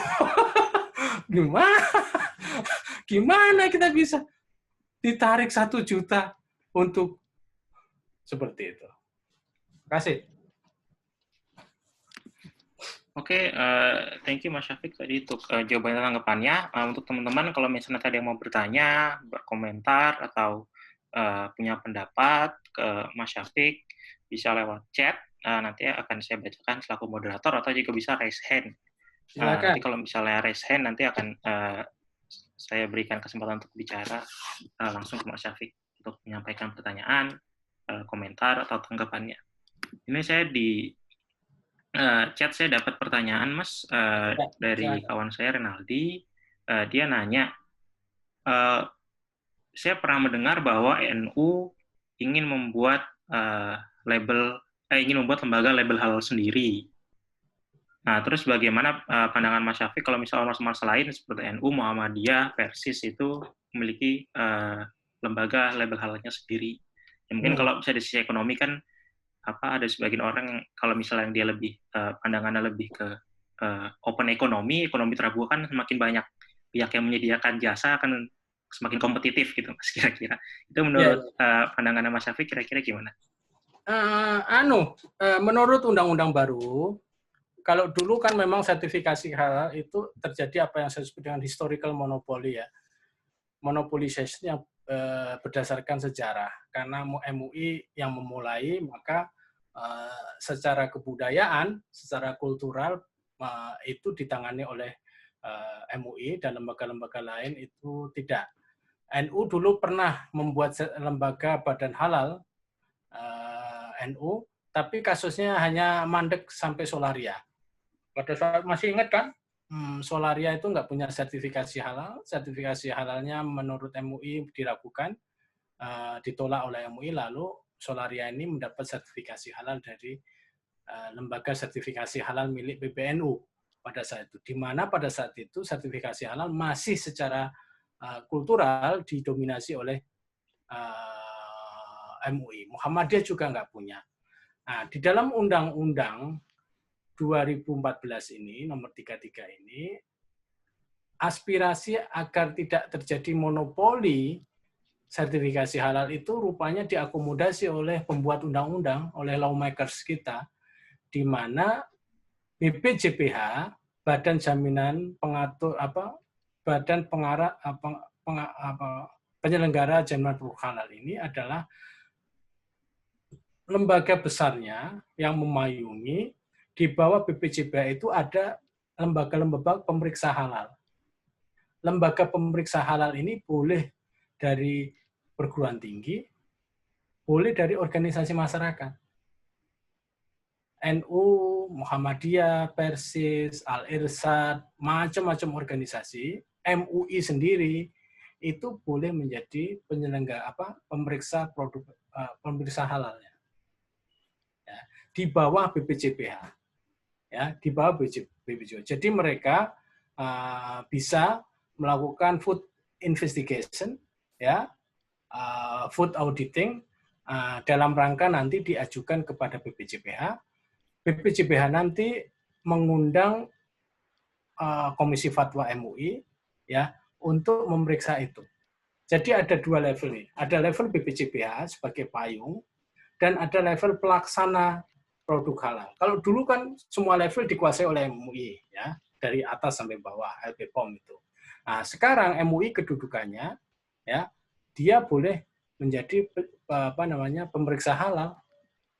Gimana kita bisa ditarik 1 juta untuk seperti itu. Terima kasih. Oke, thank you Mas Syafiq tadi untuk jawaban dan tanggapannya. Untuk teman-teman, kalau misalnya tadi yang mau bertanya, berkomentar, atau punya pendapat ke Mas Syafiq, bisa lewat chat. Nanti akan saya bacakan selaku moderator, atau juga bisa raise hand. Nanti kalau misalnya raise hand, nanti akan saya berikan kesempatan untuk bicara langsung ke Mas Syafiq untuk menyampaikan pertanyaan, komentar, atau tanggapannya. Ini saya di chat saya dapat pertanyaan, Mas, dari kawan saya, Renaldi. Dia nanya, saya pernah mendengar bahwa NU ingin membuat lembaga label halal sendiri. Nah, terus bagaimana pandangan Mas Syafiq kalau misalnya ormas lain seperti NU, Muhammadiyah, Persis itu memiliki lembaga label halalnya sendiri? Ya, mungkin kalau bisa dari sisi ekonomi kan ada sebagian orang kalau misalnya dia lebih pandangannya lebih ke open ekonomi terbuka kan semakin banyak pihak yang menyediakan jasa akan semakin kompetitif gitu Mas kira-kira. Itu menurut pandangan Mas Syafiq kira-kira gimana? Menurut undang-undang baru, kalau dulu kan memang sertifikasi halal itu terjadi apa yang saya sebut dengan historical monopoly ya. Monopolization yang berdasarkan sejarah. Karena MUI yang memulai, maka secara kebudayaan, secara kultural itu ditangani oleh MUI dan lembaga-lembaga lain itu tidak. NU dulu pernah membuat lembaga badan halal NU, tapi kasusnya hanya mandek sampai Solaria. Pada saat masih ingat kan, Solaria itu nggak punya sertifikasi halal. Sertifikasi halalnya menurut MUI diragukan, ditolak oleh MUI, lalu Solaria ini mendapat sertifikasi halal dari lembaga sertifikasi halal milik PBNU pada saat itu. Di mana pada saat itu sertifikasi halal masih secara kultural didominasi oleh MUI. Muhammadiyah juga nggak punya. Nah, di dalam Undang-Undang 2014 ini, nomor 33 ini, aspirasi agar tidak terjadi monopoli sertifikasi halal itu rupanya diakomodasi oleh pembuat undang-undang, oleh lawmakers kita, di mana BPJPH, Badan Jaminan Pengatur Badan Pengarah Penyelenggara Jaminan Produk Halal ini adalah lembaga besarnya yang memayungi. Di bawah BPJPH itu ada lembaga-lembaga pemeriksa halal. Lembaga pemeriksa halal ini boleh dari perguruan tinggi, boleh dari organisasi masyarakat. NU, Muhammadiyah, Persis, Al-Irsyad, macam-macam organisasi, MUI sendiri itu boleh menjadi penyelenggara pemeriksa produk pemeriksa halalnya. Ya, di bawah BPJPH. Ya, di bawah BPJPH. Jadi mereka bisa melakukan food investigation, ya, food auditing dalam rangka nanti diajukan kepada BPJPH. BPJPH nanti mengundang Komisi Fatwa MUI, ya, untuk memeriksa itu. Jadi ada dua level nih. Ada level BPJPH sebagai payung dan ada level pelaksana produk halal. Kalau dulu kan semua level dikuasai oleh MUI, ya, dari atas sampai bawah, LPPOM itu. Nah, sekarang MUI kedudukannya, ya, dia boleh menjadi pemeriksa halal,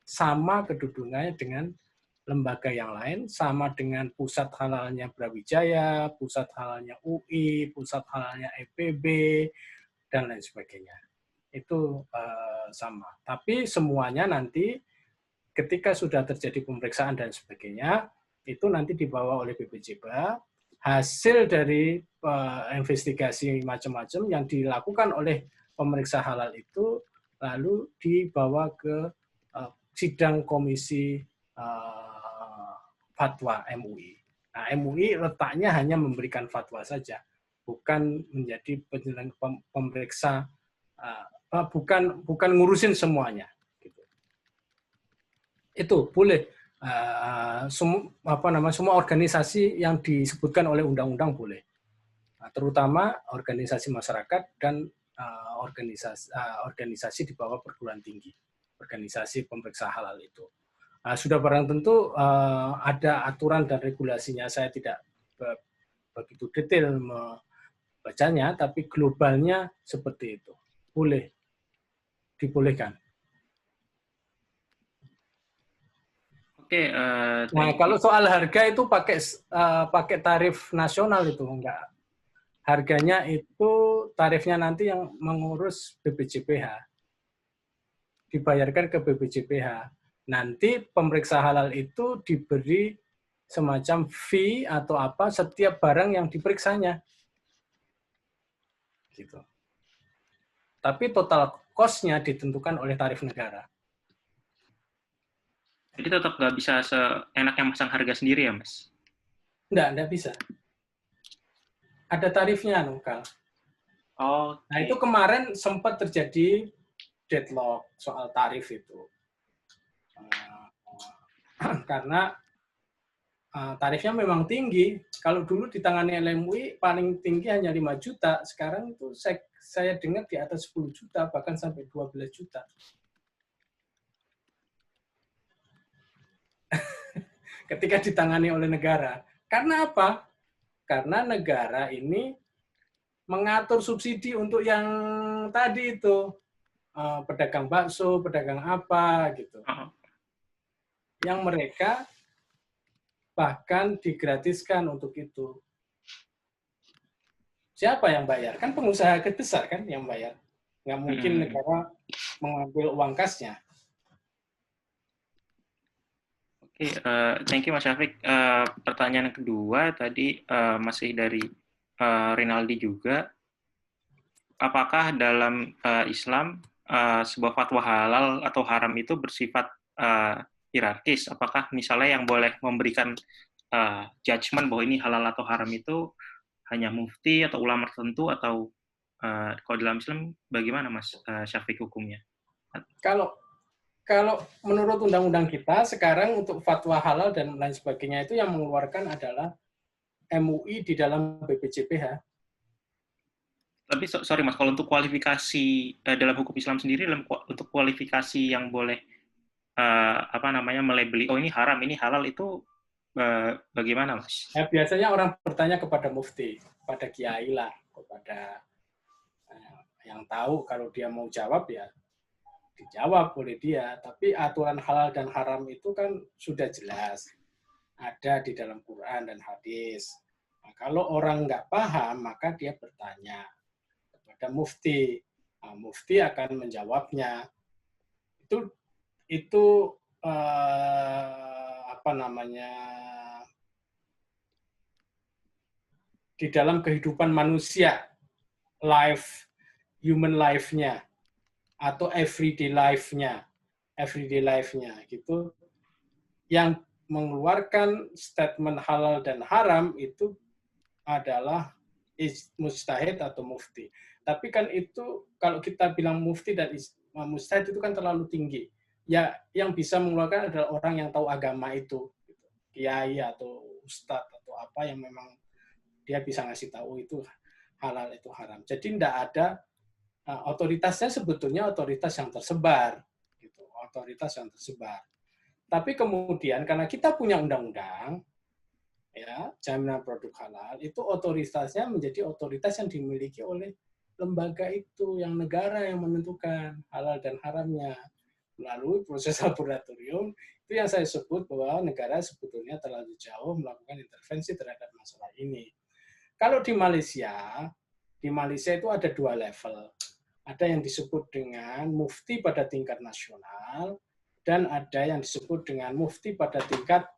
sama kedudukannya dengan lembaga yang lain, sama dengan pusat halalnya Brawijaya, pusat halalnya UI, pusat halalnya EPB, dan lain sebagainya. Itu sama. Tapi semuanya nanti ketika sudah terjadi pemeriksaan dan sebagainya, itu nanti dibawa oleh BPJPH, hasil dari investigasi macam-macam yang dilakukan oleh pemeriksa halal itu, lalu dibawa ke sidang komisi fatwa MUI. Nah, MUI letaknya hanya memberikan fatwa saja, bukan menjadi pemeriksa, bukan ngurusin semuanya. Gitu. Itu boleh. Semua organisasi yang disebutkan oleh undang-undang boleh. Terutama organisasi masyarakat dan organisasi di bawah perguruan tinggi, organisasi pemeriksa halal itu. Sudah barang tentu ada aturan dan regulasinya, saya tidak begitu detail membacanya, tapi globalnya seperti itu. Boleh, dibolehkan. Oke. Nah, kalau soal harga itu pakai tarif nasional itu enggak. Harganya itu tarifnya nanti yang mengurus BPJPH. Dibayarkan ke BPJPH. Nanti pemeriksa halal itu diberi semacam fee atau apa setiap barang yang diperiksanya. Gitu. Tapi total cost-nya ditentukan oleh tarif negara. Jadi tetap nggak bisa seenaknya masang harga sendiri ya, Mas? Enggak bisa. Ada tarifnya, Nukal. Oh. Nah, itu kemarin sempat terjadi deadlock soal tarif itu. Karena tarifnya memang tinggi. Kalau dulu ditangani oleh MUI paling tinggi hanya 5 juta, sekarang itu saya dengar di atas 10 juta, bahkan sampai 12 juta. Ketika ditangani oleh negara. Karena apa? Karena negara ini mengatur subsidi untuk yang tadi itu, pedagang bakso, pedagang apa, gitu. Yang mereka bahkan digratiskan untuk itu. Siapa yang bayar? Kan pengusaha besar kan yang bayar. Nggak mungkin negara mengambil uang kasnya. Oke, thank you Mas Syafiq. Pertanyaan kedua tadi masih dari Rinaldi juga. Apakah dalam Islam sebuah fatwa halal atau haram itu bersifat hierarkis? Apakah misalnya yang boleh memberikan judgement bahwa ini halal atau haram itu hanya mufti atau ulama tertentu, atau kalau dalam Islam bagaimana Mas Syafiq hukumnya? Kalau menurut undang-undang kita sekarang untuk fatwa halal dan lain sebagainya itu yang mengeluarkan adalah MUI di dalam BPJPH. Tapi sorry Mas, kalau untuk kualifikasi dalam hukum Islam sendiri, untuk kualifikasi yang boleh melabeli, oh ini haram, ini halal, itu bagaimana Mas? Ya, biasanya orang bertanya kepada mufti, kepada kiai lah, kepada yang tahu. Kalau dia mau jawab ya dijawab oleh dia. Tapi aturan halal dan haram itu kan sudah jelas ada di dalam Quran dan hadis. Nah, kalau orang nggak paham maka dia bertanya kepada mufti. Nah, mufti akan menjawabnya. Itu di dalam kehidupan manusia, human life-nya atau everyday life-nya gitu, yang mengeluarkan statement halal dan haram itu adalah mujtahid atau mufti. Tapi kan itu kalau kita bilang mufti dan mujtahid itu kan terlalu tinggi. Ya, yang bisa mengeluarkan adalah orang yang tahu agama itu, gitu. Kiai atau ustadz atau apa yang memang dia bisa ngasih tahu itu halal itu haram. Jadi tidak ada otoritasnya, sebetulnya otoritas yang tersebar, gitu. Otoritas yang tersebar. Tapi kemudian karena kita punya undang-undang, ya, jaminan produk halal, itu otoritasnya menjadi otoritas yang dimiliki oleh lembaga itu, yang negara yang menentukan halal dan haramnya melalui proses laboratorium. Itu yang saya sebut bahwa negara sebetulnya terlalu jauh melakukan intervensi terhadap masalah ini. Kalau di Malaysia itu ada 2 level. Ada yang disebut dengan mufti pada tingkat nasional dan ada yang disebut dengan mufti pada tingkat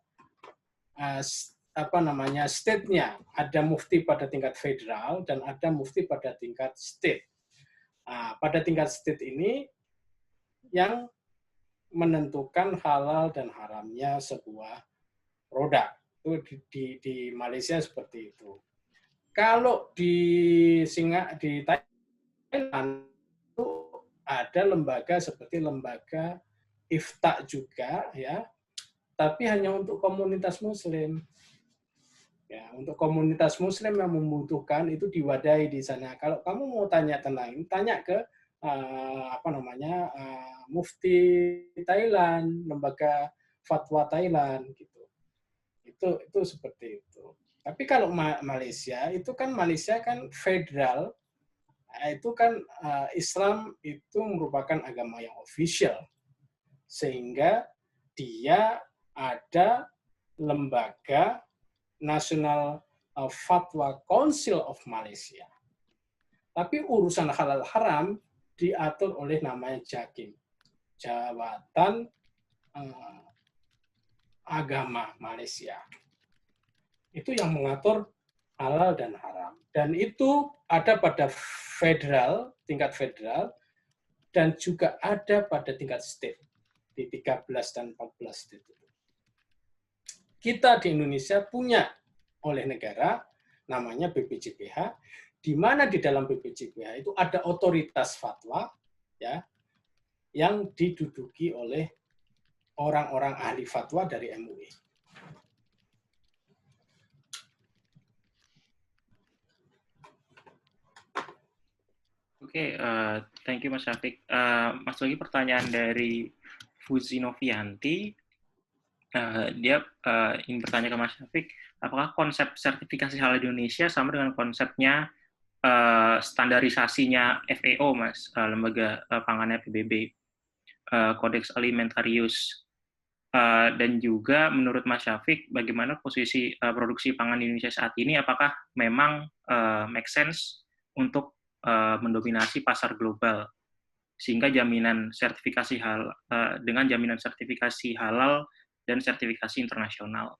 state-nya. Ada mufti pada tingkat federal dan ada mufti pada tingkat state. Pada tingkat state ini yang menentukan halal dan haramnya sebuah produk. Itu di Malaysia seperti itu. Kalau di Thailand itu ada lembaga seperti lembaga Ifta juga, ya, tapi hanya untuk komunitas Muslim. Ya, untuk komunitas Muslim yang membutuhkan itu diwadahi di sana. Kalau kamu mau tanya tentang ini, tanya ke mufti Thailand, lembaga fatwa Thailand, gitu. Itu seperti itu. Tapi kalau Malaysia kan federal, itu kan Islam itu merupakan agama yang official, sehingga dia ada lembaga National Fatwa Council of Malaysia. Tapi urusan halal haram diatur oleh namanya JAKIM, Jabatan Agama Malaysia. Itu yang mengatur halal dan haram. Dan itu ada pada tingkat federal, dan juga ada pada tingkat state, di 13 dan 14 state. Kita di Indonesia punya oleh negara, namanya BPJPH, di mana di dalam BPJPH itu ada otoritas fatwa, ya, yang diduduki oleh orang-orang ahli fatwa dari MUI. Oke, thank you Mas Syafiq. Mas lagi pertanyaan dari Fuzi Novianti. Dia ingin bertanya ke Mas Syafiq, apakah konsep sertifikasi halal di Indonesia sama dengan konsepnya standarisasinya FAO, Mas, lembaga pangannya PBB, Codex Alimentarius. Dan juga menurut Mas Syafiq, bagaimana posisi produksi pangan di Indonesia saat ini? Apakah memang make sense untuk mendominasi pasar global, sehingga jaminan sertifikasi dengan jaminan sertifikasi halal dan sertifikasi internasional?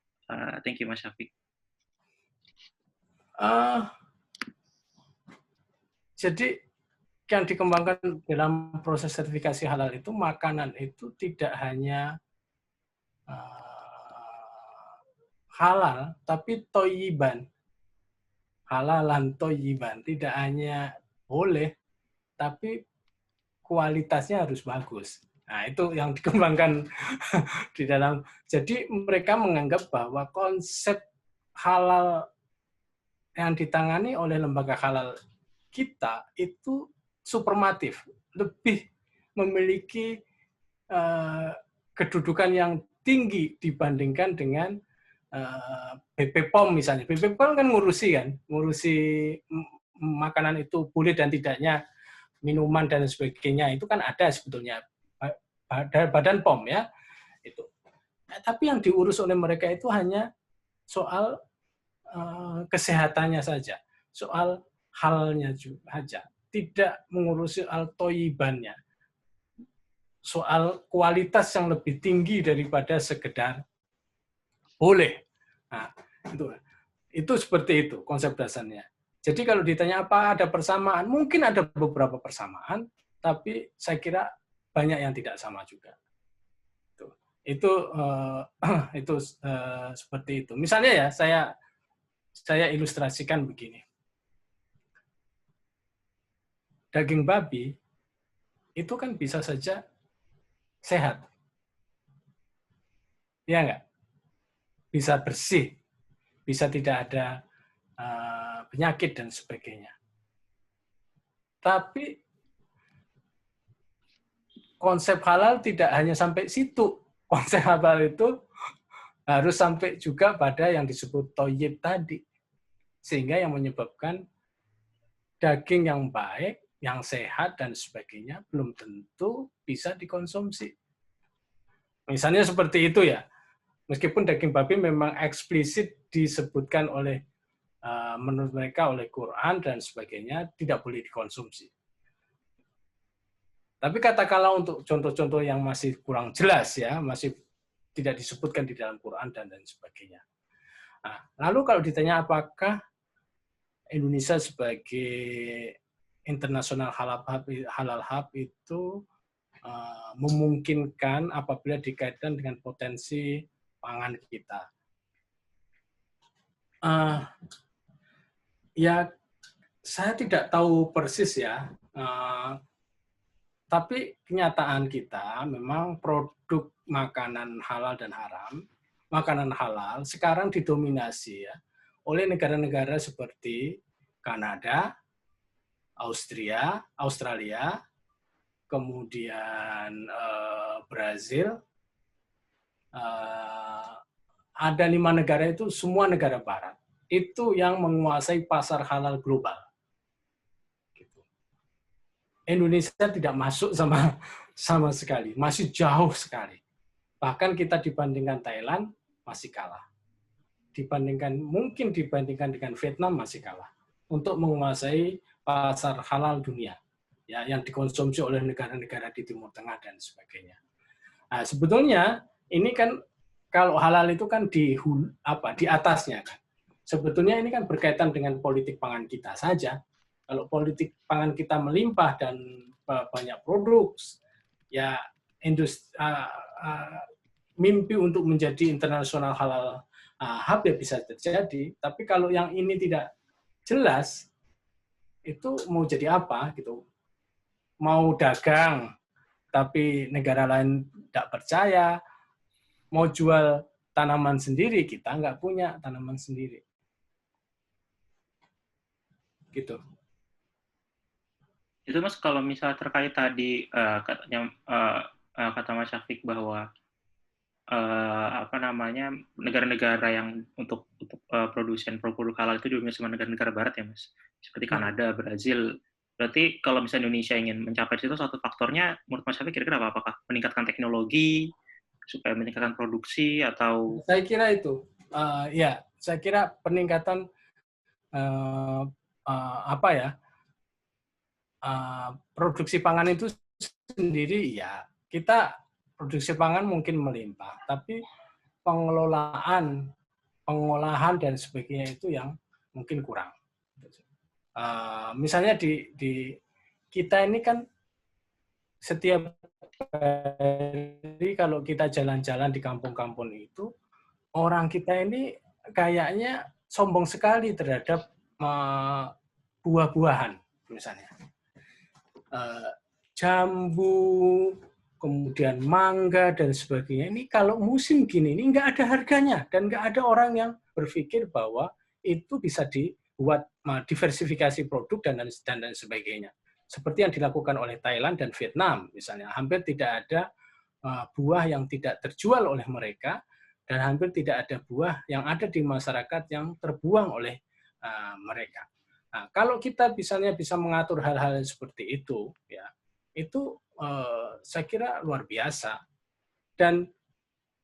Thank you Mas Syafiq. Jadi yang dikembangkan dalam proses sertifikasi halal itu, makanan itu tidak hanya halal, tapi toyiban. Halalan toyiban. Tidak hanya boleh, tapi kualitasnya harus bagus. Nah, itu yang dikembangkan di dalam. Jadi mereka menganggap bahwa konsep halal yang ditangani oleh lembaga halal kita itu supermatif, lebih memiliki kedudukan yang tinggi dibandingkan dengan BP POM misalnya. BP POM kan ngurusi makanan itu boleh dan tidaknya, minuman dan sebagainya, itu kan ada sebetulnya badan POM ya itu. Tapi yang diurus oleh mereka itu hanya soal kesehatannya saja, soal halnya saja, tidak mengurusi soal toyibannya, soal kualitas yang lebih tinggi daripada sekedar boleh. Nah, itu seperti itu konsep dasarnya. Jadi kalau ditanya apa ada persamaan, mungkin ada beberapa persamaan, tapi saya kira banyak yang tidak sama juga. Itu seperti itu. Misalnya ya, saya ilustrasikan begini. Daging babi itu kan bisa saja sehat. Ya enggak? Bisa bersih, bisa tidak ada penyakit dan sebagainya. Tapi konsep halal tidak hanya sampai situ. Konsep halal itu harus sampai juga pada yang disebut toyib tadi. Sehingga yang menyebabkan daging yang baik, yang sehat dan sebagainya belum tentu bisa dikonsumsi. Misalnya seperti itu ya. Meskipun daging babi memang eksplisit disebutkan oleh menurut mereka oleh Quran dan sebagainya tidak boleh dikonsumsi. Tapi katakanlah untuk contoh-contoh yang masih kurang jelas ya, masih tidak disebutkan di dalam Quran dan sebagainya. Nah, lalu kalau ditanya apakah Indonesia sebagai internasional halal hub itu memungkinkan apabila dikaitkan dengan potensi pangan kita. Ya, saya tidak tahu persis ya, tapi kenyataan kita memang produk makanan halal dan haram, makanan halal sekarang didominasi ya oleh negara-negara seperti Kanada, Australia, kemudian Brazil, ada 5 negara itu semua negara barat. Itu yang menguasai pasar halal global. Indonesia tidak masuk sama sekali, masih jauh sekali. Bahkan kita dibandingkan Thailand masih kalah. Mungkin dibandingkan dengan Vietnam masih kalah untuk menguasai pasar halal dunia, ya, yang dikonsumsi oleh negara-negara di Timur Tengah dan sebagainya. Nah, sebetulnya ini kan kalau halal itu kan di atasnya kan. Sebetulnya ini kan berkaitan dengan politik pangan kita saja. Kalau politik pangan kita melimpah dan banyak produk, ya mimpi untuk menjadi internasional halal hub ya bisa terjadi. Tapi kalau yang ini tidak jelas, itu mau jadi apa gitu? Mau dagang, tapi negara lain tidak percaya. Mau jual tanaman sendiri, kita nggak punya tanaman sendiri. Gitu. Itu Mas kalau misalnya terkait tadi kata Mas Syafiq bahwa negara-negara yang untuk produk halal itu juga cuma negara-negara barat ya Mas, seperti Kanada, Brazil. Berarti kalau misalnya Indonesia ingin mencapai itu, satu faktornya menurut Mas Syafiq kira-kira apa? Apakah meningkatkan teknologi supaya meningkatkan produksi atau? Saya kira itu, ya saya kira peningkatan produksi pangan itu sendiri, ya kita produksi pangan mungkin melimpah, tapi pengolahan dan sebagainya itu yang mungkin kurang. Misalnya di kita ini kan setiap hari kalau kita jalan-jalan di kampung-kampung itu, orang kita ini kayaknya sombong sekali terhadap buah-buahan, misalnya. Jambu, kemudian mangga, dan sebagainya. Ini kalau musim gini, ini nggak ada harganya. Dan nggak ada orang yang berpikir bahwa itu bisa dibuat diversifikasi produk dan sebagainya. Seperti yang dilakukan oleh Thailand dan Vietnam, misalnya. Hampir tidak ada buah yang tidak terjual oleh mereka, dan hampir tidak ada buah yang ada di masyarakat yang terbuang oleh mereka. Nah, kalau kita misalnya bisa mengatur hal-hal seperti itu, ya, itu saya kira luar biasa. Dan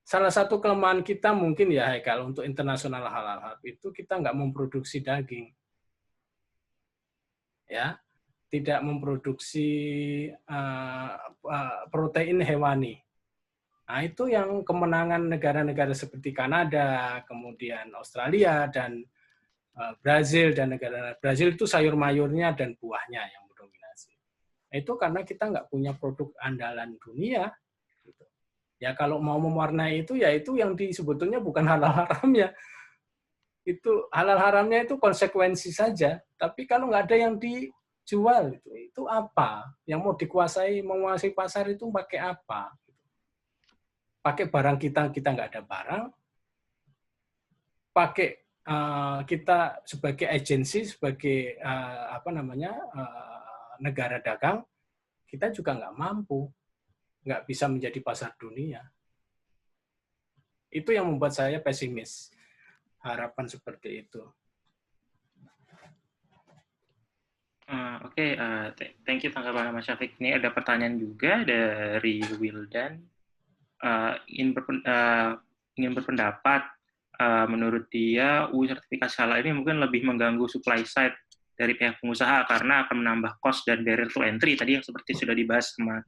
salah satu kelemahan kita mungkin ya, Haikal, untuk internasional halal itu kita nggak memproduksi daging, ya, tidak memproduksi protein hewani. Nah, itu yang kemenangan negara-negara seperti Kanada, kemudian Australia, dan Brazil, dan negara Brazil itu sayur mayurnya dan buahnya yang mendominasi. Itu karena kita nggak punya produk andalan dunia. Gitu. Ya kalau mau mewarnai itu, ya itu yang sebetulnya bukan halal haramnya. Itu halal haramnya itu konsekuensi saja. Tapi kalau nggak ada yang dijual, itu apa? Yang mau menguasai pasar itu pakai apa? Pakai barang kita nggak ada barang. Pakai kita sebagai agensi, sebagai negara dagang, kita juga nggak mampu, nggak bisa menjadi pasar dunia. Itu yang membuat saya pesimis. Harapan seperti itu. Oke, thank you tanggapan Mas Syafiq. Ini ada pertanyaan juga dari Wildan. Ingin berpendapat, menurut dia sertifikasi halal ini mungkin lebih mengganggu supply side dari pihak pengusaha karena akan menambah cost dan barrier to entry tadi yang seperti sudah dibahas sama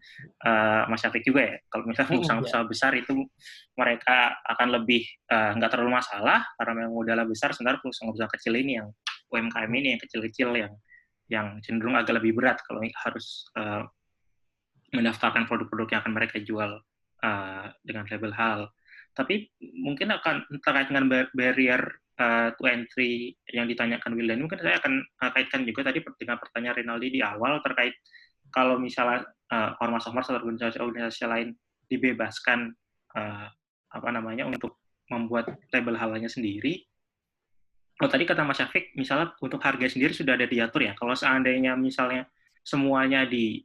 Mas Syafiq juga ya. Kalau misalnya pengusaha besar itu mereka akan lebih nggak terlalu masalah karena memang modalnya besar, sementara pengusaha kecil ini yang UMKM ini yang kecil-kecil yang cenderung agak lebih berat kalau harus mendaftarkan produk-produk yang akan mereka jual dengan label halal. Tapi mungkin akan terkait dengan barrier to entry yang ditanyakan Wildan, mungkin saya akan kaitkan juga tadi dengan pertanyaan Rinaldi di awal terkait kalau misalnya ormas-ormas atau organisasi lain dibebaskan untuk membuat label halalnya sendiri. Kalau tadi kata Mas Syafiq, misalnya untuk harga sendiri sudah ada diatur ya. Kalau seandainya misalnya semuanya di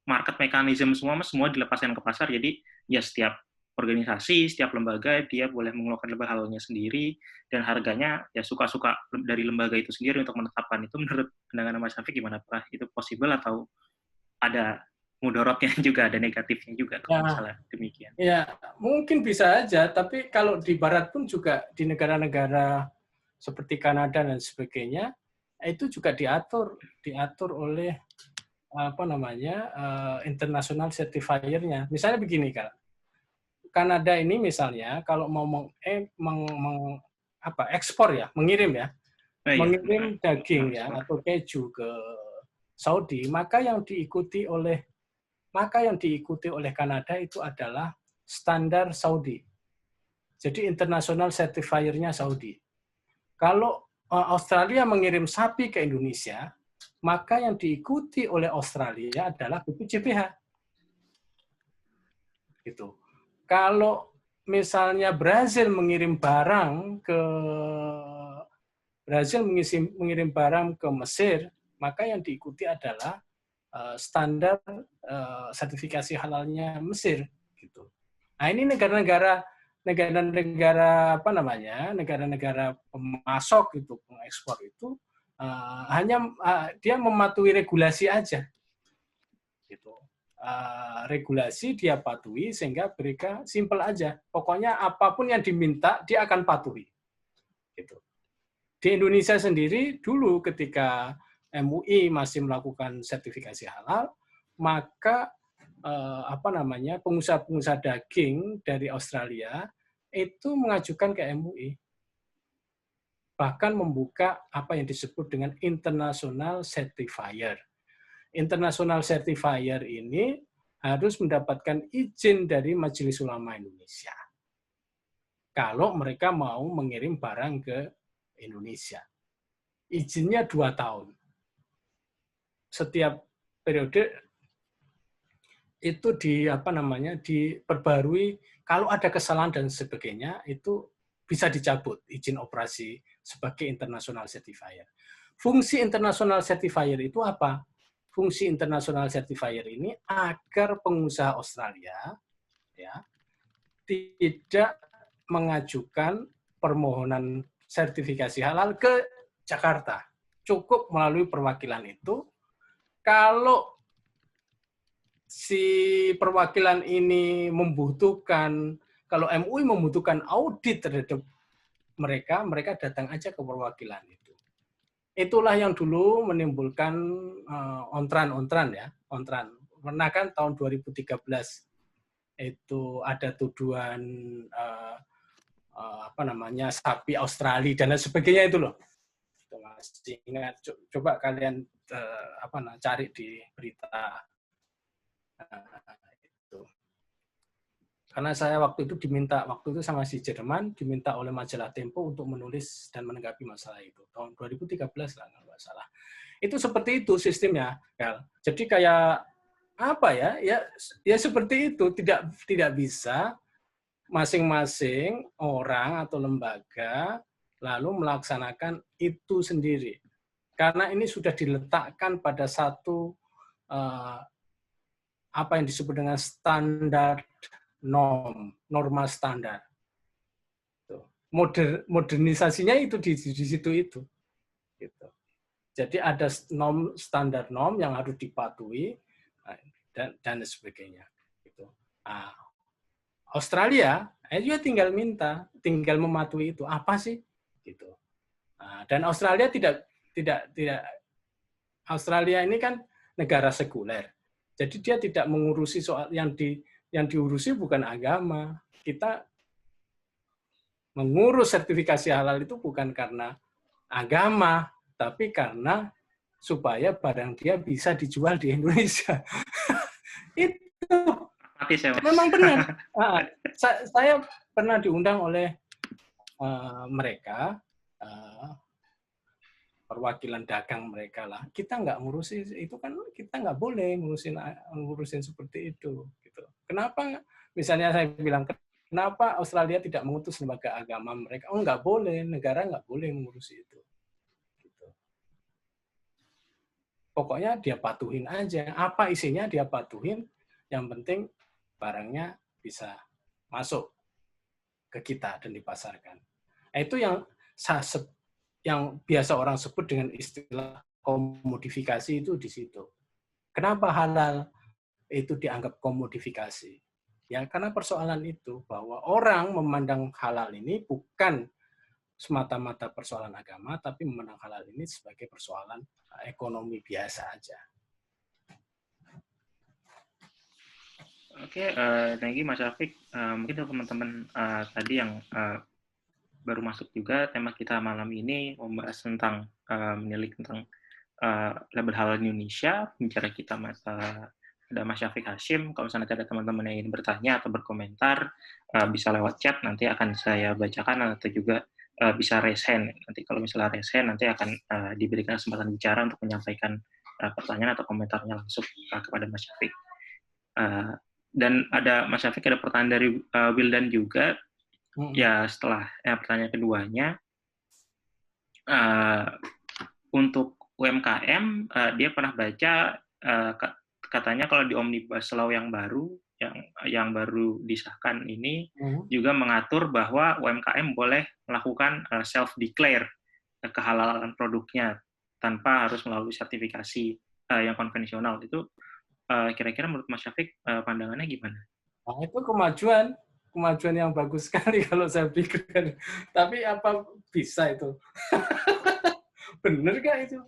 market mechanism semua dilepaskan ke pasar, jadi ya setiap organisasi, setiap lembaga dia boleh mengeluarkan label halalnya sendiri dan harganya ya suka-suka dari lembaga itu sendiri untuk menetapkan itu. Menurut pandangan Mas Syafiq gimana? Apakah itu possible atau ada mudorotnya juga, ada negatifnya juga kalau misalnya demikian? Ya, mungkin bisa aja, tapi kalau di Barat pun juga di negara-negara seperti Kanada dan sebagainya itu juga diatur oleh international certifier-nya. Misalnya begini, Kak. Kanada ini misalnya kalau mau ekspor ya, mengirim daging ya atau keju ke Saudi, maka yang diikuti oleh Kanada itu adalah standar Saudi. Jadi international certifier-nya Saudi. Kalau Australia mengirim sapi ke Indonesia, maka yang diikuti oleh Australia adalah BPJPH. Gitu. Kalau misalnya Brazil mengirim barang ke Mesir, maka yang diikuti adalah standar sertifikasi halalnya Mesir gitu. Nah, ini negara-negara apa namanya? Negara-negara pemasok itu, pengekspor itu hanya dia mematuhi regulasi aja. Gitu. Regulasi dia patuhi sehingga mereka simple aja. Pokoknya apapun yang diminta dia akan patuhi. Gitu. Di Indonesia sendiri dulu ketika MUI masih melakukan sertifikasi halal, maka pengusaha-pengusaha daging dari Australia itu mengajukan ke MUI, bahkan membuka apa yang disebut dengan international certifier. International certifier ini harus mendapatkan izin dari Majelis Ulama Indonesia kalau mereka mau mengirim barang ke Indonesia. Izinnya 2 tahun. Setiap periode itu diperbarui, kalau ada kesalahan dan sebagainya itu bisa dicabut izin operasi sebagai international certifier. Fungsi international certifier itu apa? Fungsi international certifier ini agar pengusaha Australia ya tidak mengajukan permohonan sertifikasi halal ke Jakarta. Cukup melalui perwakilan itu. Kalau si perwakilan ini membutuhkan, kalau MUI membutuhkan audit terhadap mereka, mereka datang aja ke perwakilan itu. Itulah yang dulu menimbulkan ontran ya, ontran. Pernah kan tahun 2013 itu ada tuduhan sapi Australia dan lain sebagainya itu loh. Masih ingat, coba kalian cari di berita itu. Karena saya waktu itu sama si Jerman diminta oleh majalah Tempo untuk menulis dan menanggapi masalah itu tahun 2013 lah kalau nggak salah. Itu seperti itu sistemnya, Gal. Jadi kayak apa ya seperti itu, tidak bisa masing-masing orang atau lembaga lalu melaksanakan itu sendiri. Karena ini sudah diletakkan pada satu apa yang disebut dengan standar norma standar. Modernisasinya itu di situ itu. Gitu. Jadi ada standar norm yang harus dipatuhi dan sebagainya. Gitu. Nah, Australia juga tinggal mematuhi itu apa sih? Gitu. Nah, dan Australia tidak Australia ini kan negara sekuler. Jadi dia tidak mengurusi soal yang diurusi bukan agama. Kita mengurus sertifikasi halal itu bukan karena agama, tapi karena supaya barang dia bisa dijual di Indonesia. Itu memang benar. Saya pernah diundang oleh mereka, perwakilan dagang mereka lah. Kita nggak ngurusin itu kan, kita nggak boleh ngurusin seperti itu. Gitu. Kenapa? Misalnya saya bilang, kenapa Australia tidak mengutus lembaga agama mereka? Oh, nggak boleh, negara nggak boleh mengurusi itu. Gitu. Pokoknya dia patuhin aja. Apa isinya dia patuhin. Yang penting barangnya bisa masuk ke kita dan dipasarkan. Itu yang biasa orang sebut dengan istilah komodifikasi itu di situ. Kenapa halal itu dianggap komodifikasi? Ya karena persoalan itu bahwa orang memandang halal ini bukan semata-mata persoalan agama, tapi memandang halal ini sebagai persoalan ekonomi biasa aja. Oke, thank you Mas Syafiq. Mungkin teman-teman tadi yang baru masuk juga, tema kita malam ini membahas tentang menilik tentang label halal Indonesia. Bicara kita ada Mas Syafiq Hasyim. Kalau misalnya ada teman-teman yang ingin bertanya atau berkomentar, bisa lewat chat. Nanti akan saya bacakan atau juga bisa raise hand. Nanti kalau misalnya raise hand, nanti akan diberikan kesempatan bicara untuk menyampaikan pertanyaan atau komentarnya langsung kepada Mas Syafiq. Dan ada Mas Syafiq, ada pertanyaan dari Wildan juga. Ya setelah pertanyaan keduanya, untuk UMKM, dia pernah baca katanya kalau di Omnibus Law yang baru, yang baru disahkan ini juga mengatur bahwa UMKM boleh melakukan self-declare kehalalan produknya tanpa harus melalui sertifikasi yang konvensional. Itu kira-kira menurut Mas Syafiq pandangannya gimana? Nah, itu kemajuan yang bagus sekali kalau saya pikir. Tapi apa bisa itu? Benar nggak itu?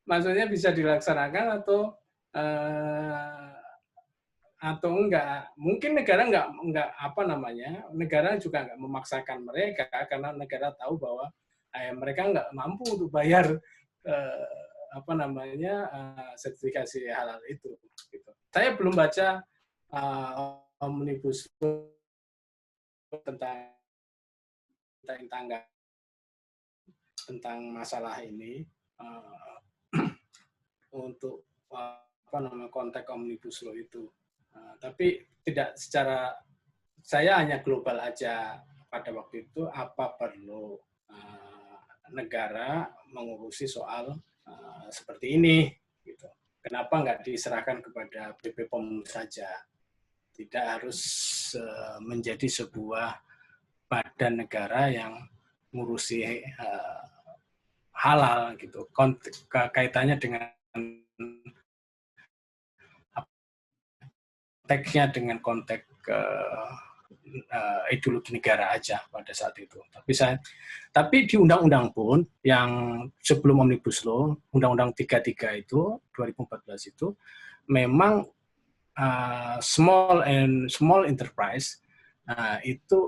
Maksudnya bisa dilaksanakan atau enggak? Mungkin negara enggak apa namanya? Negara juga enggak memaksakan mereka karena negara tahu bahwa mereka enggak mampu untuk bayar apa namanya sertifikasi halal itu. Gitu. Saya belum baca Omnibus tentang masalah ini untuk apa namanya konteks Omnibus Law itu. Tapi tidak secara, saya hanya global aja pada waktu itu, apa perlu negara mengurusi soal seperti ini gitu. Kenapa nggak diserahkan kepada BPOM saja? Tidak harus menjadi sebuah badan negara yang ngurusi halal gitu. Kaitannya dengan konteksnya dengan konteks ideologi negara aja pada saat itu. Tapi di undang-undang pun yang sebelum Omnibus Law, Undang-Undang 33 itu 2014 itu memang small enterprise itu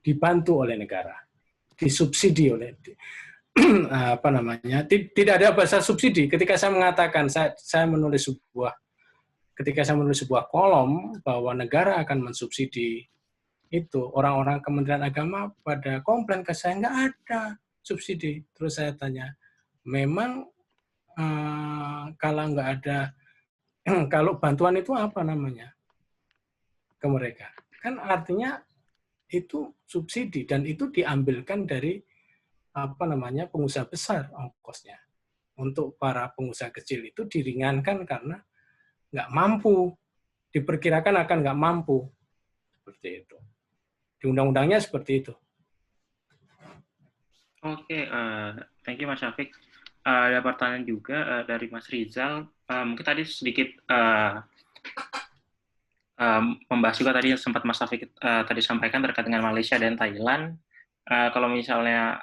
dibantu oleh negara, disubsidi oleh apa namanya? Tidak ada bahasa subsidi. Ketika saya mengatakan ketika saya menulis sebuah kolom bahwa negara akan mensubsidi itu, orang-orang Kementerian Agama pada komplain ke saya, nggak ada subsidi. Terus saya tanya, memang kalau nggak ada, kalau bantuan itu apa namanya ke mereka? Kan artinya itu subsidi dan itu diambilkan dari apa namanya pengusaha besar ongkosnya. Untuk para pengusaha kecil itu diringankan karena nggak mampu, diperkirakan akan nggak mampu. Seperti itu. Di undang-undangnya seperti itu. Oke, thank you Mas Syafiq. Ada pertanyaan juga dari Mas Rizal. Mungkin tadi sedikit membahas juga tadi sempat Mas Syafiq tadi sampaikan terkait dengan Malaysia dan Thailand. Kalau misalnya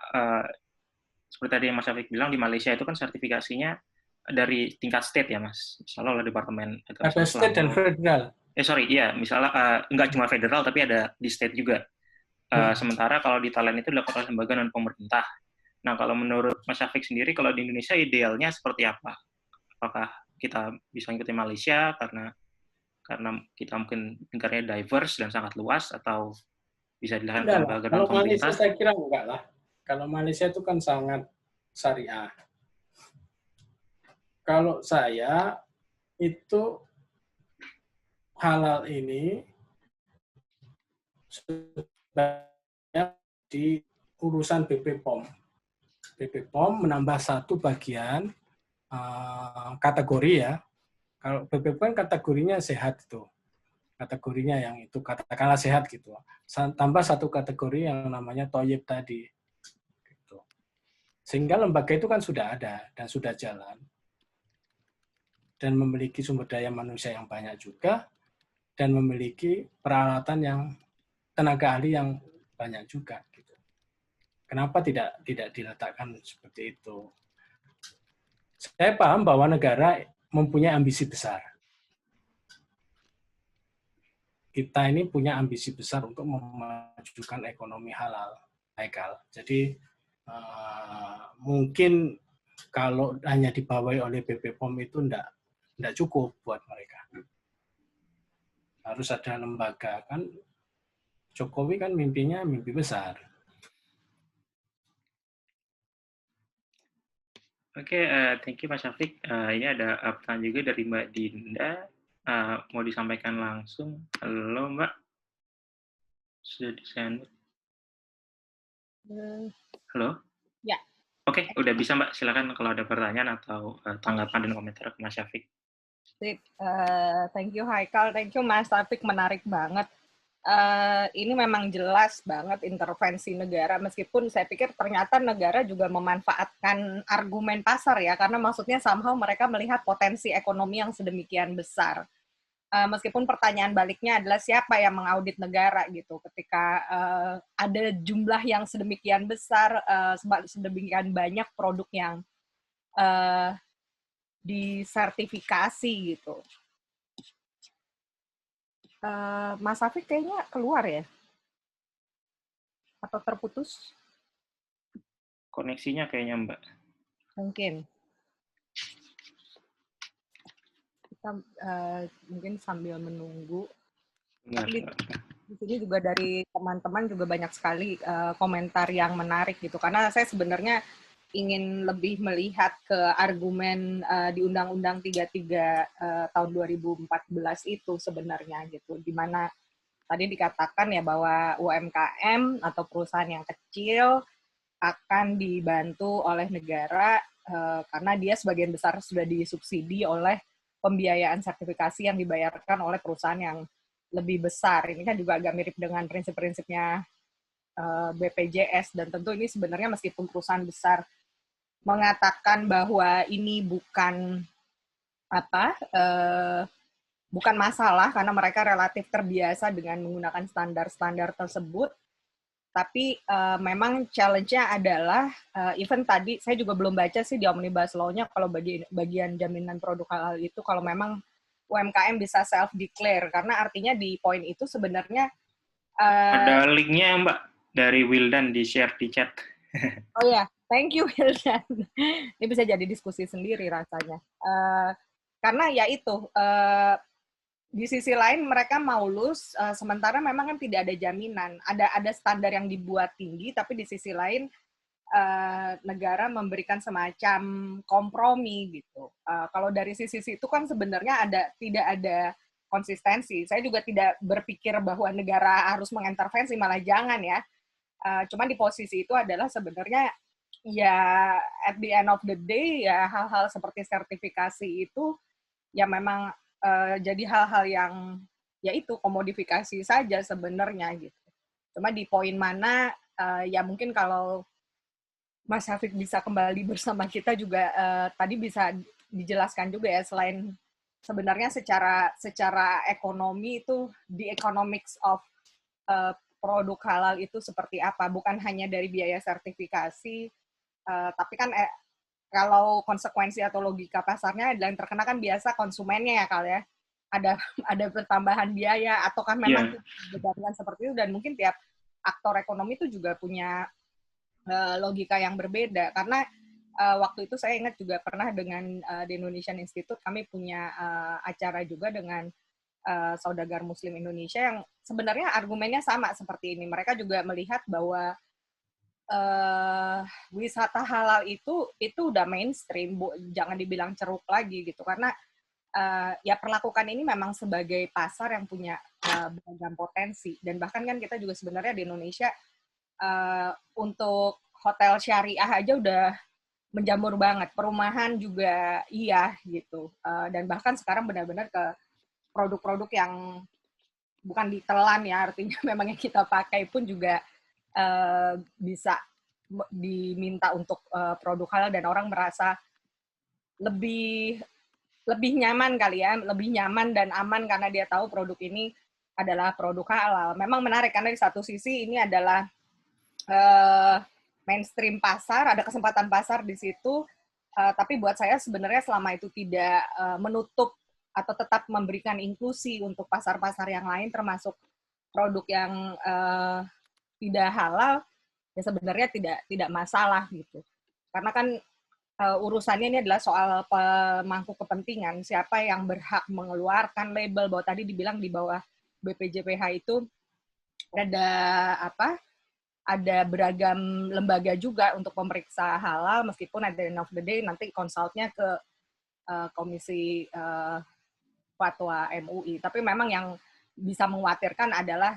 seperti tadi Mas Syafiq bilang, di Malaysia itu kan sertifikasinya dari tingkat state ya Mas, misalnya oleh Departemen Agama Ada state dan federal. Misalnya nggak cuma federal tapi ada di state juga. Sementara kalau di Thailand itu dilakukan oleh lembaga non pemerintah. Nah, kalau menurut Mas Syafiq sendiri, kalau di Indonesia idealnya seperti apa? Apakah kita bisa ikuti Malaysia karena kita mungkin negaranya diverse dan sangat luas, atau bisa dilakukan lembaga non pemerintah? Kalau Malaysia saya kira enggak lah. Kalau Malaysia itu kan sangat syariah. Kalau saya itu halal ini sebenarnya di urusan BPOM. BPOM menambah satu bagian kategori ya. Kalau BPOM kategorinya sehat itu. Kategorinya yang itu katakanlah sehat gitu. Tambah satu kategori yang namanya toyib tadi. Gitu. Sehingga lembaga itu kan sudah ada dan sudah jalan. Dan memiliki sumber daya manusia yang banyak juga, dan memiliki peralatan yang tenaga ahli yang banyak juga. Gitu. Kenapa tidak diletakkan seperti itu? Saya paham bahwa negara mempunyai ambisi besar. Kita ini punya ambisi besar untuk memajukan ekonomi halal, legal. Jadi mungkin kalau hanya dibawahi oleh BPOM itu enggak cukup buat mereka. Harus ada lembaga, kan Jokowi kan mimpinya mimpi besar. Oke, thank you Mas Syafiq. Ini ada pertanyaan juga dari Mbak Dinda. Mau disampaikan langsung. Halo Mbak. Sudah di-send. Halo? Ya. Oke, udah bisa Mbak. Silakan kalau ada pertanyaan atau tanggapan dan komentar ke Mas Syafiq. Thank you Haikal, thank you Mas Taufik, menarik banget. Ini memang jelas banget intervensi negara, meskipun saya pikir ternyata negara juga memanfaatkan argumen pasar ya, karena maksudnya somehow mereka melihat potensi ekonomi yang sedemikian besar. Meskipun pertanyaan baliknya adalah siapa yang mengaudit negara gitu, ketika ada jumlah yang sedemikian besar, sedemikian banyak produk yang disertifikasi gitu. Mas Syafiq kayaknya keluar ya? Atau terputus? Koneksinya kayaknya Mbak. Mungkin. Kita mungkin sambil menunggu. Tapi di sini juga dari teman-teman juga banyak sekali komentar yang menarik gitu. Karena saya sebenarnya ingin lebih melihat ke argumen di Undang-Undang 33 tahun 2014 itu sebenarnya gitu. Di mana tadi dikatakan ya bahwa UMKM atau perusahaan yang kecil akan dibantu oleh negara karena dia sebagian besar sudah disubsidi oleh pembiayaan sertifikasi yang dibayarkan oleh perusahaan yang lebih besar. Ini kan juga agak mirip dengan prinsip-prinsipnya BPJS, dan tentu ini sebenarnya meskipun perusahaan besar mengatakan bahwa ini bukan bukan masalah karena mereka relatif terbiasa dengan menggunakan standar-standar tersebut. Tapi memang challenge-nya adalah, even tadi saya juga belum baca sih di Omnibus Law-nya kalau bagian jaminan produk halal itu kalau memang UMKM bisa self-declare, karena artinya di poin itu sebenarnya ada link-nya Mbak dari Wildan di share di chat. Oh ya, thank you Wildan. Ini bisa jadi diskusi sendiri rasanya. Karena ya itu, di sisi lain mereka mau lulus, sementara memang kan tidak ada jaminan. Ada standar yang dibuat tinggi, tapi di sisi lain negara memberikan semacam kompromi gitu. Kalau dari sisi itu kan sebenarnya tidak ada konsistensi. Saya juga tidak berpikir bahwa negara harus mengintervensi, malah jangan ya. Cuman di posisi itu adalah sebenarnya ya at the end of the day ya hal-hal seperti sertifikasi itu ya memang jadi hal-hal yang ya itu komodifikasi saja sebenarnya gitu. Cuma di poin mana ya mungkin kalau Mas Syafiq bisa kembali bersama kita juga tadi bisa dijelaskan juga ya, selain sebenarnya secara ekonomi itu the economics of produk halal itu seperti apa, bukan hanya dari biaya sertifikasi, tapi kan kalau konsekuensi atau logika pasarnya adalah yang terkena kan biasa konsumennya ya Kal ya, ada pertambahan biaya ataukah memang dibebankan seperti itu, dan mungkin tiap aktor ekonomi itu juga punya logika yang berbeda, karena waktu itu saya ingat juga pernah dengan di Indonesian Institute kami punya acara juga dengan saudagar Muslim Indonesia yang sebenarnya argumennya sama seperti ini. Mereka juga melihat bahwa wisata halal itu udah mainstream, jangan dibilang ceruk lagi gitu, karena ya perlakukan ini memang sebagai pasar yang punya beragam potensi, dan bahkan kan kita juga sebenarnya di Indonesia untuk hotel syariah aja udah menjamur banget, perumahan juga iya gitu, dan bahkan sekarang benar-benar ke produk-produk yang bukan ditelan ya, artinya memang yang kita pakai pun juga bisa diminta untuk produk halal, dan orang merasa lebih nyaman kali ya, lebih nyaman dan aman karena dia tahu produk ini adalah produk halal. Memang menarik karena di satu sisi ini adalah mainstream pasar, ada kesempatan pasar di situ, tapi buat saya sebenarnya selama itu tidak menutup atau tetap memberikan inklusi untuk pasar-pasar yang lain, termasuk produk yang tidak halal, ya sebenarnya tidak masalah gitu. Karena kan urusannya ini adalah soal pemangku kepentingan, siapa yang berhak mengeluarkan label, bahwa tadi dibilang di bawah BPJPH itu ada beragam lembaga juga untuk pemeriksa halal, meskipun at the end of the day nanti konsultnya ke Komisi Fatwa MUI. Tapi memang yang bisa mengkhawatirkan adalah,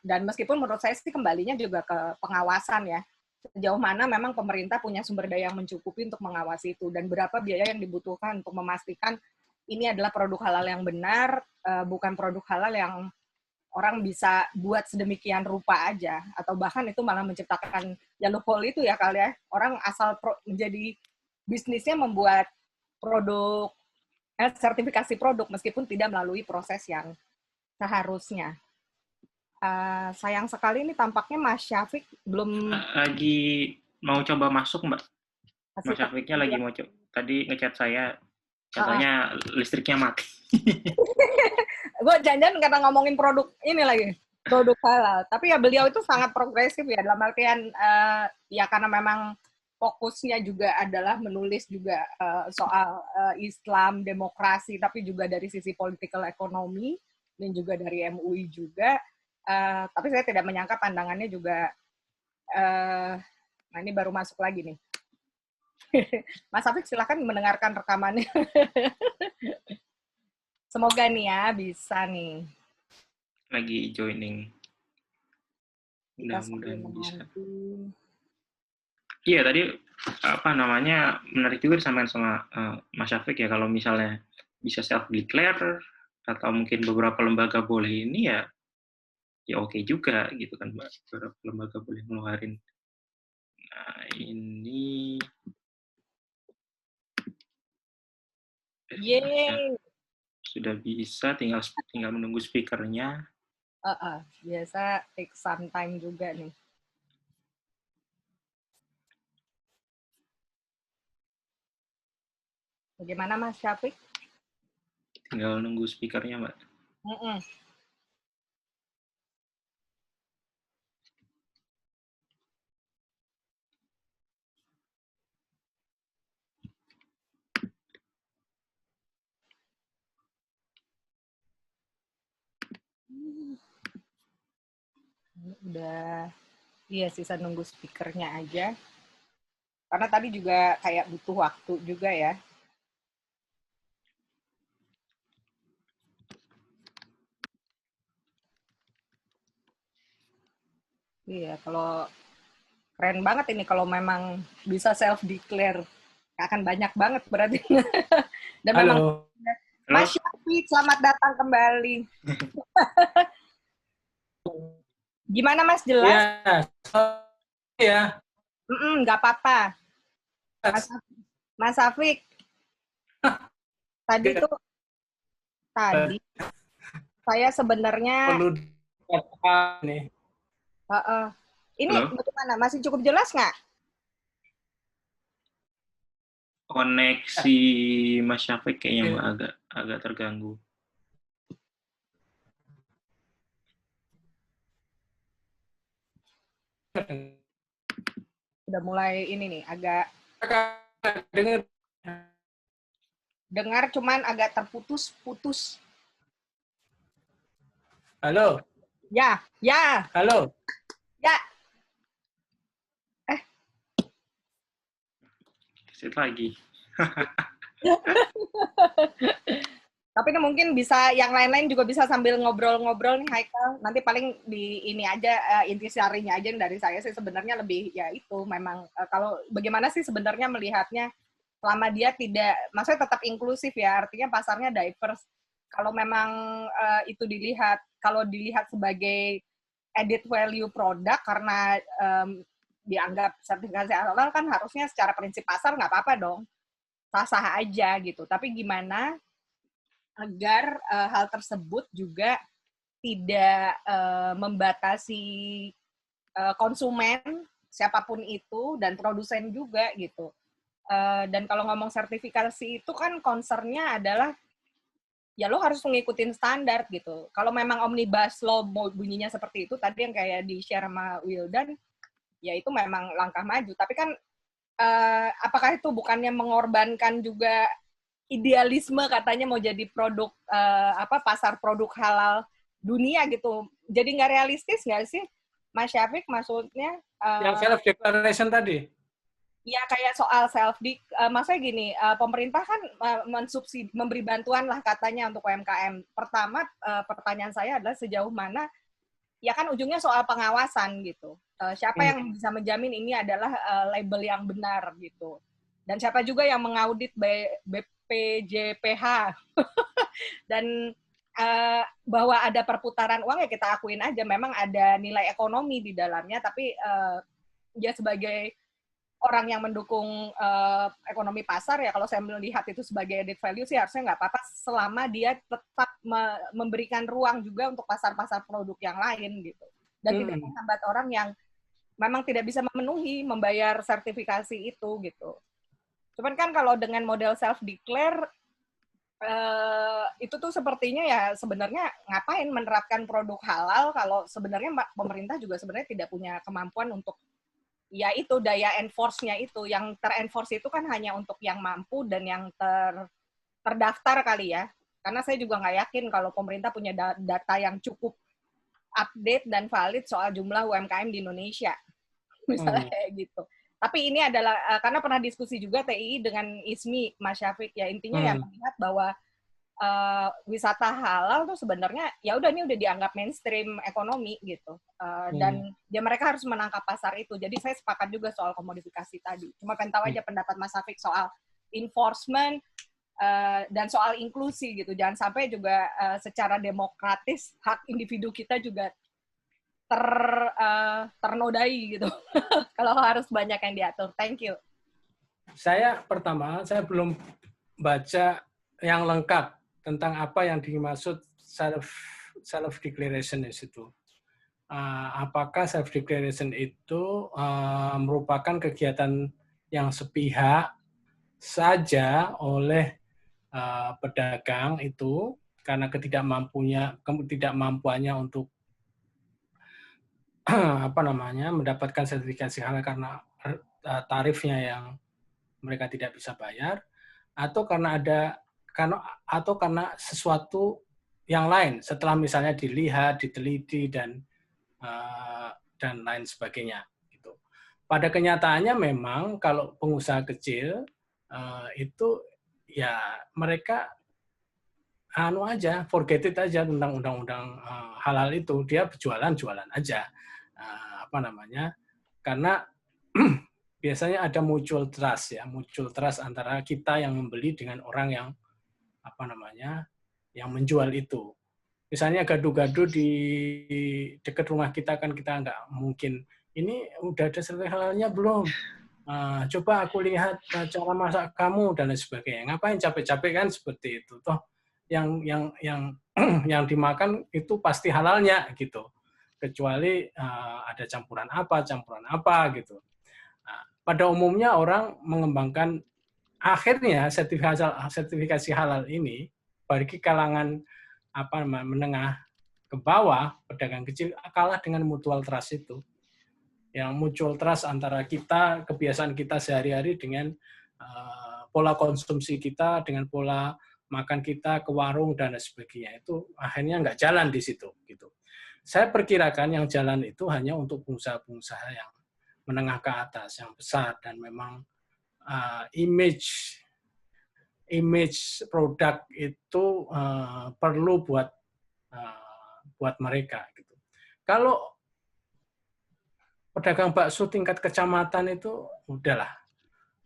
dan meskipun menurut saya sih kembalinya juga ke pengawasan ya, sejauh mana memang pemerintah punya sumber daya yang mencukupi untuk mengawasi itu, dan berapa biaya yang dibutuhkan untuk memastikan ini adalah produk halal yang benar, bukan produk halal yang orang bisa buat sedemikian rupa aja, atau bahkan itu malah menciptakan ya loophole itu ya kali ya, orang asal menjadi bisnisnya membuat produk, sertifikasi produk meskipun tidak melalui proses yang seharusnya. Sayang sekali ini tampaknya Mas Syafiq belum Lagi mau coba masuk, Mbak. masih Mas Syafiqnya lagi mau coba. Tadi ngechat saya, Ah, katanya listriknya mati. gue jangan karena ngomongin produk ini lagi, produk halal. Tapi ya beliau itu sangat progresif ya, dalam artian ya karena memang fokusnya juga adalah menulis juga soal Islam, demokrasi, tapi juga dari sisi political ekonomi dan juga dari MUI juga. Tapi saya tidak menyangka pandangannya juga, nah ini baru masuk lagi nih. Mas Afik silakan mendengarkan rekamannya. Semoga nih ya bisa nih. Lagi joining. Kita sambil Mudah-mudahan bisa. menanti. Iya, tadi apa namanya, menarik juga disampaikan sama Mas Syafiq ya, kalau misalnya bisa self-declare atau mungkin beberapa lembaga boleh ini ya oke juga gitu kan, Mbak. Beberapa lembaga boleh ngeluarin. Nah, ini Yeay. sudah bisa, tinggal menunggu speakernya. Biasa take some time juga nih. Bagaimana Mas Syafiq? Tinggal nunggu speakernya, Mbak. Mm-mm. Udah, iya sisa nunggu speakernya aja. Karena tadi juga kayak butuh waktu juga ya. Iya, kalau keren banget ini kalau memang bisa self-declare. Akan banyak banget berarti. Dan memang Halo. Mas Syafiq, selamat datang kembali. Gimana Mas, jelas? Ya. Nggak apa-apa. Mas Syafiq, tadi saya sebenarnya Perlu nih. ini Halo? bagaimana? Masih cukup jelas nggak? Koneksi Mas Syafiq kayaknya, Mbak, agak terganggu. Udah mulai ini nih, agak dengar cuman agak terputus-putus. Halo. Ya. Halo. Ya. Sit lagi. Tapi ini mungkin bisa yang lain-lain juga bisa sambil ngobrol-ngobrol nih Haikal. Nanti paling di ini aja intisarinya aja dari saya sih sebenarnya lebih ya itu memang kalau bagaimana sih sebenarnya melihatnya selama dia tidak, maksudnya tetap inklusif ya, artinya pasarnya diverse. Kalau memang itu kalau dilihat sebagai added value produk karena dianggap sertifikasi halal kan harusnya secara prinsip pasar nggak apa-apa dong, sah-sah aja gitu. Tapi gimana agar hal tersebut juga tidak membatasi konsumen siapapun itu dan produsen juga gitu. Dan kalau ngomong sertifikasi itu kan concern-nya adalah ya lo harus mengikuti standar gitu. Kalau memang omnibus law bunyinya seperti itu tadi yang kayak di share sama Wildan, ya itu memang langkah maju. Tapi kan apakah itu bukannya mengorbankan juga idealisme katanya mau jadi produk pasar produk halal dunia gitu. Jadi nggak realistis nggak sih, Mas Syafiq, maksudnya? Yang self declaration tadi. Ya kayak soal maksudnya gini, pemerintah kan memberi bantuan lah katanya untuk UMKM. Pertama, pertanyaan saya adalah sejauh mana ya kan ujungnya soal pengawasan gitu. Siapa yang bisa menjamin ini adalah label yang benar gitu. Dan siapa juga yang mengaudit BPJPH. Dan bahwa ada perputaran uang ya kita akuin aja, memang ada nilai ekonomi di dalamnya, tapi ya sebagai orang yang mendukung ekonomi pasar ya, kalau saya melihat itu sebagai added value sih harusnya nggak apa-apa selama dia tetap memberikan ruang juga untuk pasar-pasar produk yang lain gitu, dan tidak menghambat orang yang memang tidak bisa memenuhi membayar sertifikasi itu gitu. Cuman kan kalau dengan model self declare itu tuh sepertinya ya sebenarnya ngapain menerapkan produk halal kalau sebenarnya pemerintah juga sebenarnya tidak punya kemampuan untuk ya itu daya enforce-nya itu. Yang ter-enforce itu kan hanya untuk yang mampu dan yang terdaftar kali ya. Karena saya juga nggak yakin kalau pemerintah punya data yang cukup update dan valid soal jumlah UMKM di Indonesia. Misalnya kayak gitu. Tapi ini adalah, karena pernah diskusi juga TII dengan ISMI, Mas Syafiq, ya intinya yang melihat bahwa wisata halal tuh sebenarnya ya udah ini udah dianggap mainstream ekonomi gitu, dan ya mereka harus menangkap pasar itu. Jadi saya sepakat juga soal komodifikasi tadi. Cuma pengen tahu aja pendapat Mas Syafiq soal enforcement dan soal inklusi gitu. Jangan sampai juga secara demokratis hak individu kita juga ternodai gitu. Kalau harus banyak yang diatur. Thank you. Saya belum baca yang lengkap tentang apa yang dimaksud self declaration itu. Apakah self declaration itu merupakan kegiatan yang sepihak saja oleh pedagang itu karena ketidakmampuannya untuk mendapatkan sertifikasi halal karena tarifnya yang mereka tidak bisa bayar, atau karena sesuatu yang lain setelah misalnya dilihat, diteliti dan lain sebagainya. Gitu. Pada kenyataannya memang kalau pengusaha kecil itu ya mereka forget it aja tentang undang-undang halal itu, dia jualan aja. Karena biasanya ada mutual trust antara kita yang membeli dengan orang yang yang menjual itu. Misalnya gaduh-gaduh di dekat rumah kita kan kita nggak mungkin ini udah ada sertifikat halalnya belum? Coba aku lihat cara masak kamu dan lain sebagainya. Ngapain capek-capek kan seperti itu toh? Yang dimakan itu pasti halalnya gitu. Kecuali ada campuran apa gitu. Nah, pada umumnya orang mengembangkan akhirnya sertifikasi halal ini bagi kalangan menengah ke bawah, pedagang kecil kalah dengan mutual trust itu. Yang mutual trust antara kita, kebiasaan kita sehari-hari dengan pola konsumsi kita, dengan pola makan kita ke warung dan sebagainya, itu akhirnya nggak jalan di situ. Gitu. Saya perkirakan yang jalan itu hanya untuk pengusaha-pengusaha yang menengah ke atas, yang besar, dan memang image produk itu perlu buat mereka. Gitu. Kalau pedagang bakso tingkat kecamatan itu udahlah,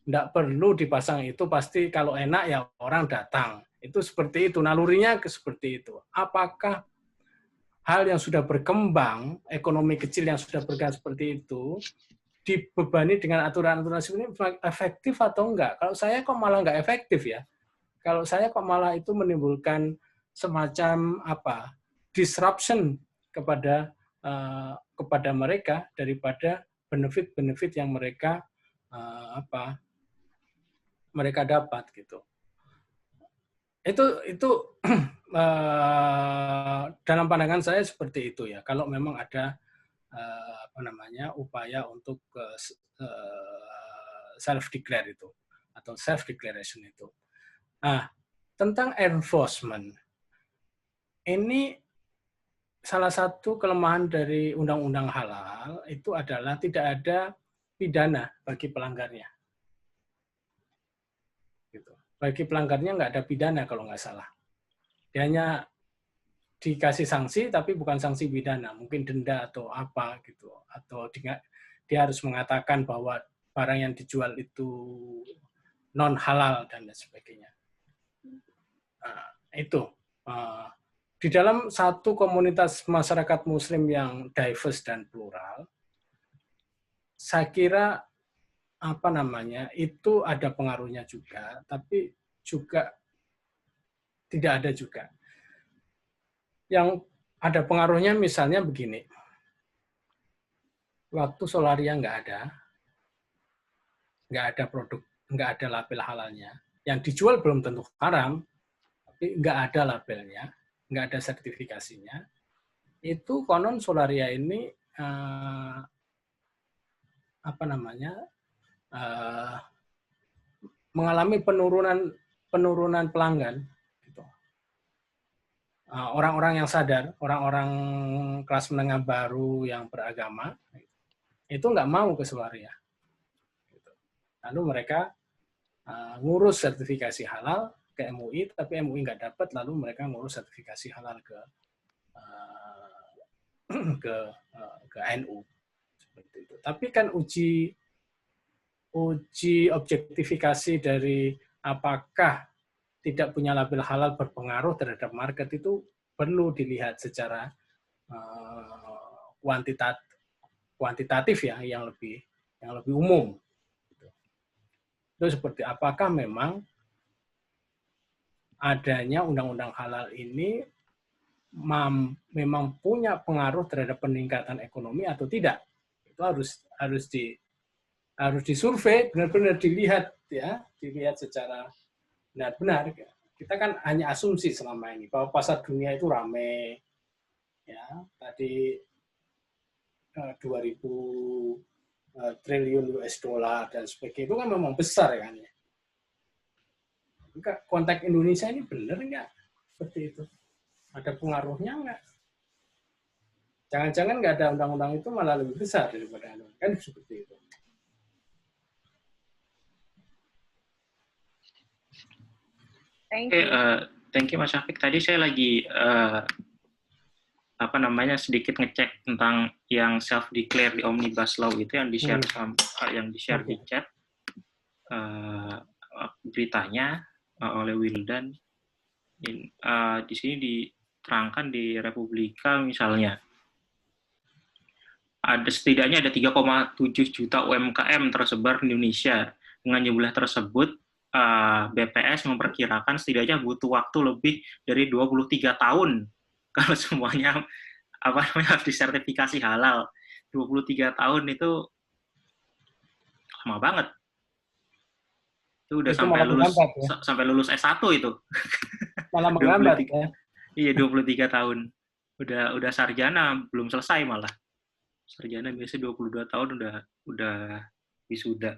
nggak perlu dipasang itu, pasti kalau enak ya orang datang. Itu seperti itu, nalurinya seperti itu. Apakah hal yang sudah berkembang, ekonomi kecil yang sudah berkembang seperti itu, dibebani dengan aturan-aturan seperti ini efektif atau enggak? Kalau saya kok malah enggak efektif ya. Kalau saya kok malah itu menimbulkan semacam disruption kepada mereka daripada benefit-benefit yang mereka dapat gitu. Itu dalam pandangan saya seperti itu ya. Kalau memang ada upaya untuk self declare itu atau self declaration itu. Nah, tentang enforcement ini salah satu kelemahan dari undang-undang halal itu adalah tidak ada pidana bagi pelanggarnya. Gitu. Bagi pelanggarnya nggak ada pidana kalau nggak salah. Dia hanya dikasih sanksi tapi bukan sanksi pidana, mungkin denda atau apa gitu, atau dia harus mengatakan bahwa barang yang dijual itu non halal dan lain sebagainya. Nah, itu di dalam satu komunitas masyarakat Muslim yang diverse dan plural, saya kira itu ada pengaruhnya juga, tapi juga tidak ada juga. Yang ada pengaruhnya misalnya begini, waktu Solaria nggak ada produk, nggak ada label halalnya, yang dijual belum tentu haram, tapi nggak ada labelnya, nggak ada sertifikasinya, itu konon Solaria ini mengalami penurunan pelanggan. Orang-orang yang sadar, orang-orang kelas menengah baru yang beragama, itu nggak mau ke Solaria. Lalu mereka ngurus sertifikasi halal ke MUI, tapi MUI nggak dapat, lalu mereka ngurus sertifikasi halal ke NU. Seperti itu. Tapi kan uji objektifikasi dari apakah tidak punya label halal berpengaruh terhadap market itu perlu dilihat secara kuantitatif ya, yang lebih umum. Itu seperti apakah memang adanya undang-undang halal ini memang punya pengaruh terhadap peningkatan ekonomi atau tidak? Itu harus disurvei, benar-benar dilihat ya, dilihat secara benar-benar. Kita kan hanya asumsi selama ini bahwa pasar dunia itu ramai, ya tadi 2.000 triliun US dollar dan sebagainya, itu kan memang besar kan ya. Konteks Indonesia ini benar nggak seperti itu? Ada pengaruhnya nggak? Jangan-jangan nggak ada undang-undang itu malah lebih besar daripada undang-undang, kan seperti itu. Thank you Mas Syafiq. Tadi saya lagi sedikit ngecek tentang yang self declare di Omnibus Law itu yang di-share di chat beritanya oleh Wildan. Di sini diterangkan di Republika misalnya setidaknya ada 3,7 juta UMKM tersebar di Indonesia. Dengan jumlah tersebut BPS memperkirakan setidaknya butuh waktu lebih dari 23 tahun kalau semuanya harus disertifikasi halal. 23 tahun itu lama banget. Itu udah sampai lulus S1 itu. Malah menghambat ya. Iya, 23 tahun. Udah sarjana belum selesai malah. Sarjana biasa 22 tahun udah wisuda.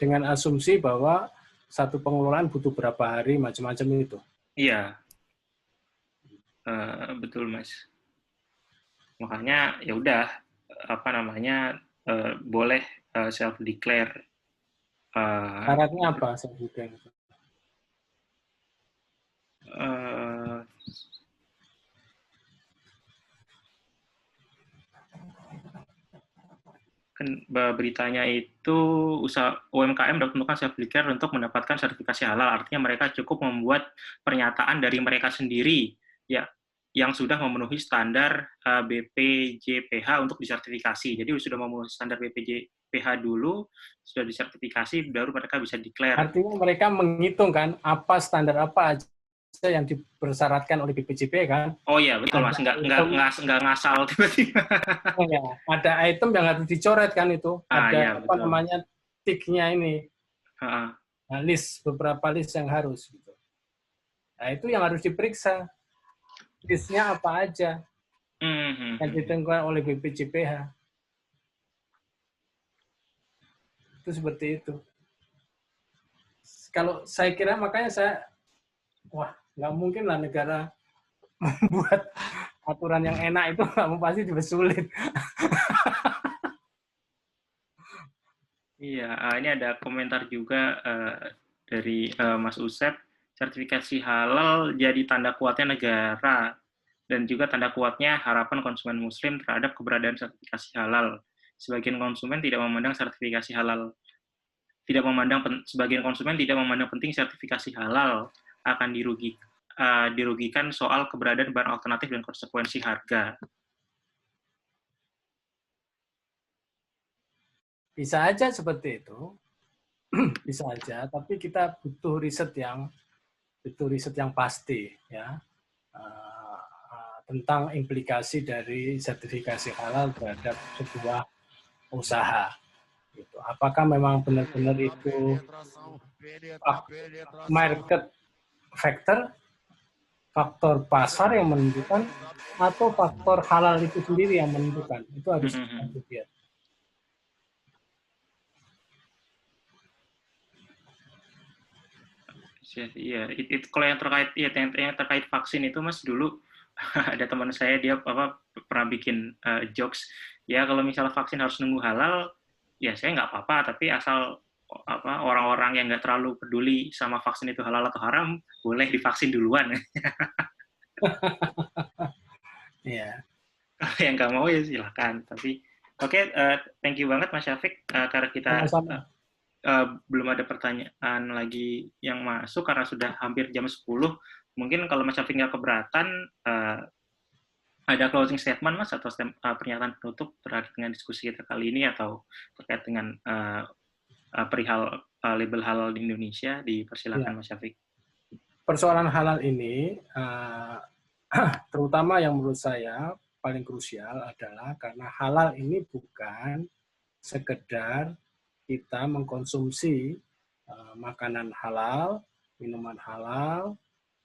Dengan asumsi bahwa satu pengelolaan butuh berapa hari, macam-macam itu. Iya, betul Mas. Makanya ya udah boleh self declare. Syaratnya apa self declare? Beritanya itu usaha UMKM dapat melakukan self declare untuk mendapatkan sertifikasi halal. Artinya mereka cukup membuat pernyataan dari mereka sendiri ya yang sudah memenuhi standar BPJPH untuk disertifikasi. Jadi sudah memenuhi standar BPJPH dulu, sudah disertifikasi, baru mereka bisa declare. Artinya mereka menghitung kan apa standar apa aja yang dipersyaratkan oleh BPJP kan? Oh iya betul Mas, nggak ngasal tiba-tiba. Oh, ya. Ada item yang harus dicoret kan itu, ada tiknya ini, beberapa list yang harus. Gitu. Nah itu yang harus diperiksa, listnya apa aja yang ditentukan oleh BPJPH. Itu seperti itu. Kalau saya kira makanya nggak mungkin lah negara membuat aturan yang enak itu pasti dipersulit. Iya, ini ada komentar juga dari Mas Usep, sertifikasi halal jadi tanda kuatnya negara. dan juga tanda kuatnya harapan konsumen Muslim terhadap keberadaan sertifikasi halal. Sebagian konsumen tidak memandang sertifikasi halal, sebagian konsumen tidak memandang penting sertifikasi halal akan dirugikan soal keberadaan bahan alternatif dan konsekuensi harga. Bisa aja seperti itu, bisa aja. Tapi kita butuh riset yang pasti, ya, tentang implikasi dari sertifikasi halal terhadap sebuah usaha. Gitu. Apakah memang benar-benar itu market factor, faktor pasar yang menentukan, atau faktor halal itu sendiri yang menentukan? Itu harus kita lihat. Iya, kalau yang terkait vaksin itu, Mas, dulu ada teman saya, dia pernah bikin jokes, ya kalau misalnya vaksin harus nunggu halal, ya saya nggak apa-apa, tapi asal orang-orang yang nggak terlalu peduli sama vaksin itu halal atau haram, boleh divaksin duluan. Iya. Kalau yang nggak mau ya silahkan. Tapi oke, thank you banget Mas Syafiq, karena kita belum ada pertanyaan lagi yang masuk karena sudah hampir jam 10. Mungkin kalau Mas Syafiq nggak keberatan, ada closing statement, Mas, atau pernyataan penutup terkait dengan diskusi kita kali ini, atau terkait dengan perihal label halal di Indonesia, dipersilakan ya. Mas Syafiq. Persoalan halal ini, terutama yang menurut saya paling krusial adalah karena halal ini bukan sekedar kita mengkonsumsi makanan halal, minuman halal,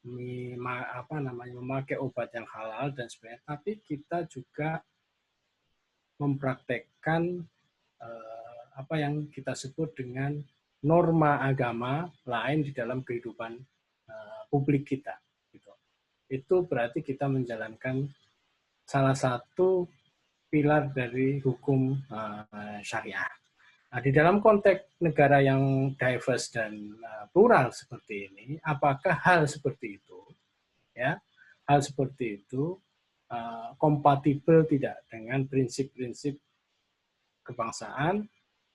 memakai obat yang halal dan sebagainya, tapi kita juga mempraktekkan apa yang kita sebut dengan norma agama lain di dalam kehidupan publik kita. Gitu. Itu berarti kita menjalankan salah satu pilar dari hukum syariah. Nah, di dalam konteks negara yang diverse dan plural seperti ini, apakah hal seperti itu, ya, hal seperti itu kompatibel tidak dengan prinsip-prinsip kebangsaan,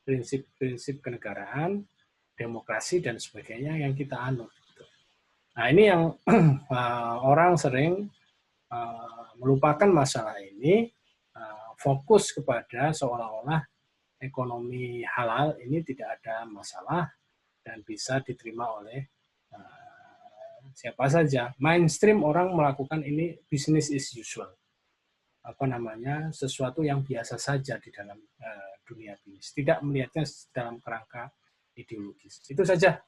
prinsip-prinsip kenegaraan, demokrasi dan sebagainya yang kita anut. Nah, ini yang orang sering melupakan masalah ini, fokus kepada seolah-olah ekonomi halal ini tidak ada masalah dan bisa diterima oleh siapa saja. Mainstream orang melakukan ini business as usual. Sesuatu yang biasa saja di dalam dunia bisnis. Tidak melihatnya dalam kerangka ideologis. Itu saja.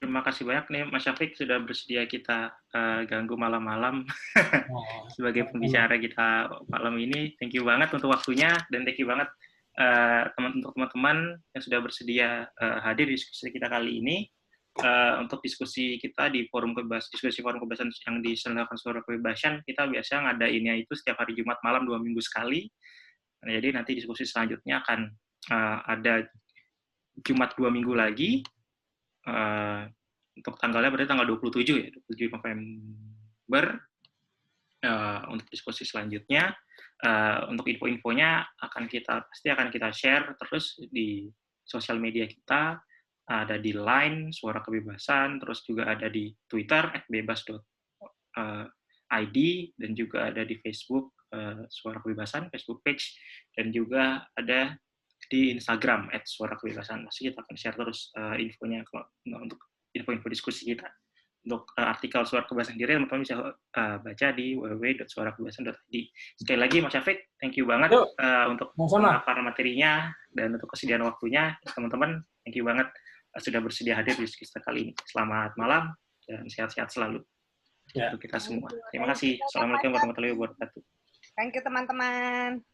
Terima kasih banyak nih Mas Syafiq sudah bersedia kita ganggu malam-malam sebagai pembicara kita malam ini. Thank you banget untuk waktunya, dan thank you banget untuk teman-teman yang sudah bersedia hadir di diskusi kita kali ini. Untuk diskusi kita di diskusi forum kebebasan yang diselenggarakan Suara Kebebasan, kita biasa ngadainnya itu setiap hari Jumat malam 2 minggu sekali. Nah, jadi nanti diskusi selanjutnya akan ada Jumat 2 minggu lagi. Untuk tanggalnya berarti tanggal 27 ya, 27 November untuk diskusi selanjutnya. Untuk info-infonya pasti akan kita share terus di sosial media kita, ada di Line Suara Kebebasan, terus juga ada di Twitter @bebas.id, dan juga ada di Facebook Suara Kebebasan, Facebook page, dan juga ada di Instagram @suarakebebasan. Masih kita akan share terus infonya untuk info-info diskusi kita. Untuk artikel Suara Kebebasan sendiri, teman-teman bisa baca di www.suarakebebasan.id. Sekali lagi, Mas Syafiq, thank you banget untuk pemaparan materinya dan untuk kesediaan waktunya. Teman-teman, thank you banget sudah bersedia hadir di diskusi kali ini. Selamat malam dan sehat-sehat selalu untuk kita semua. Terima kasih. Assalamualaikum warahmatullahi wabarakatuh. Thank you, teman-teman.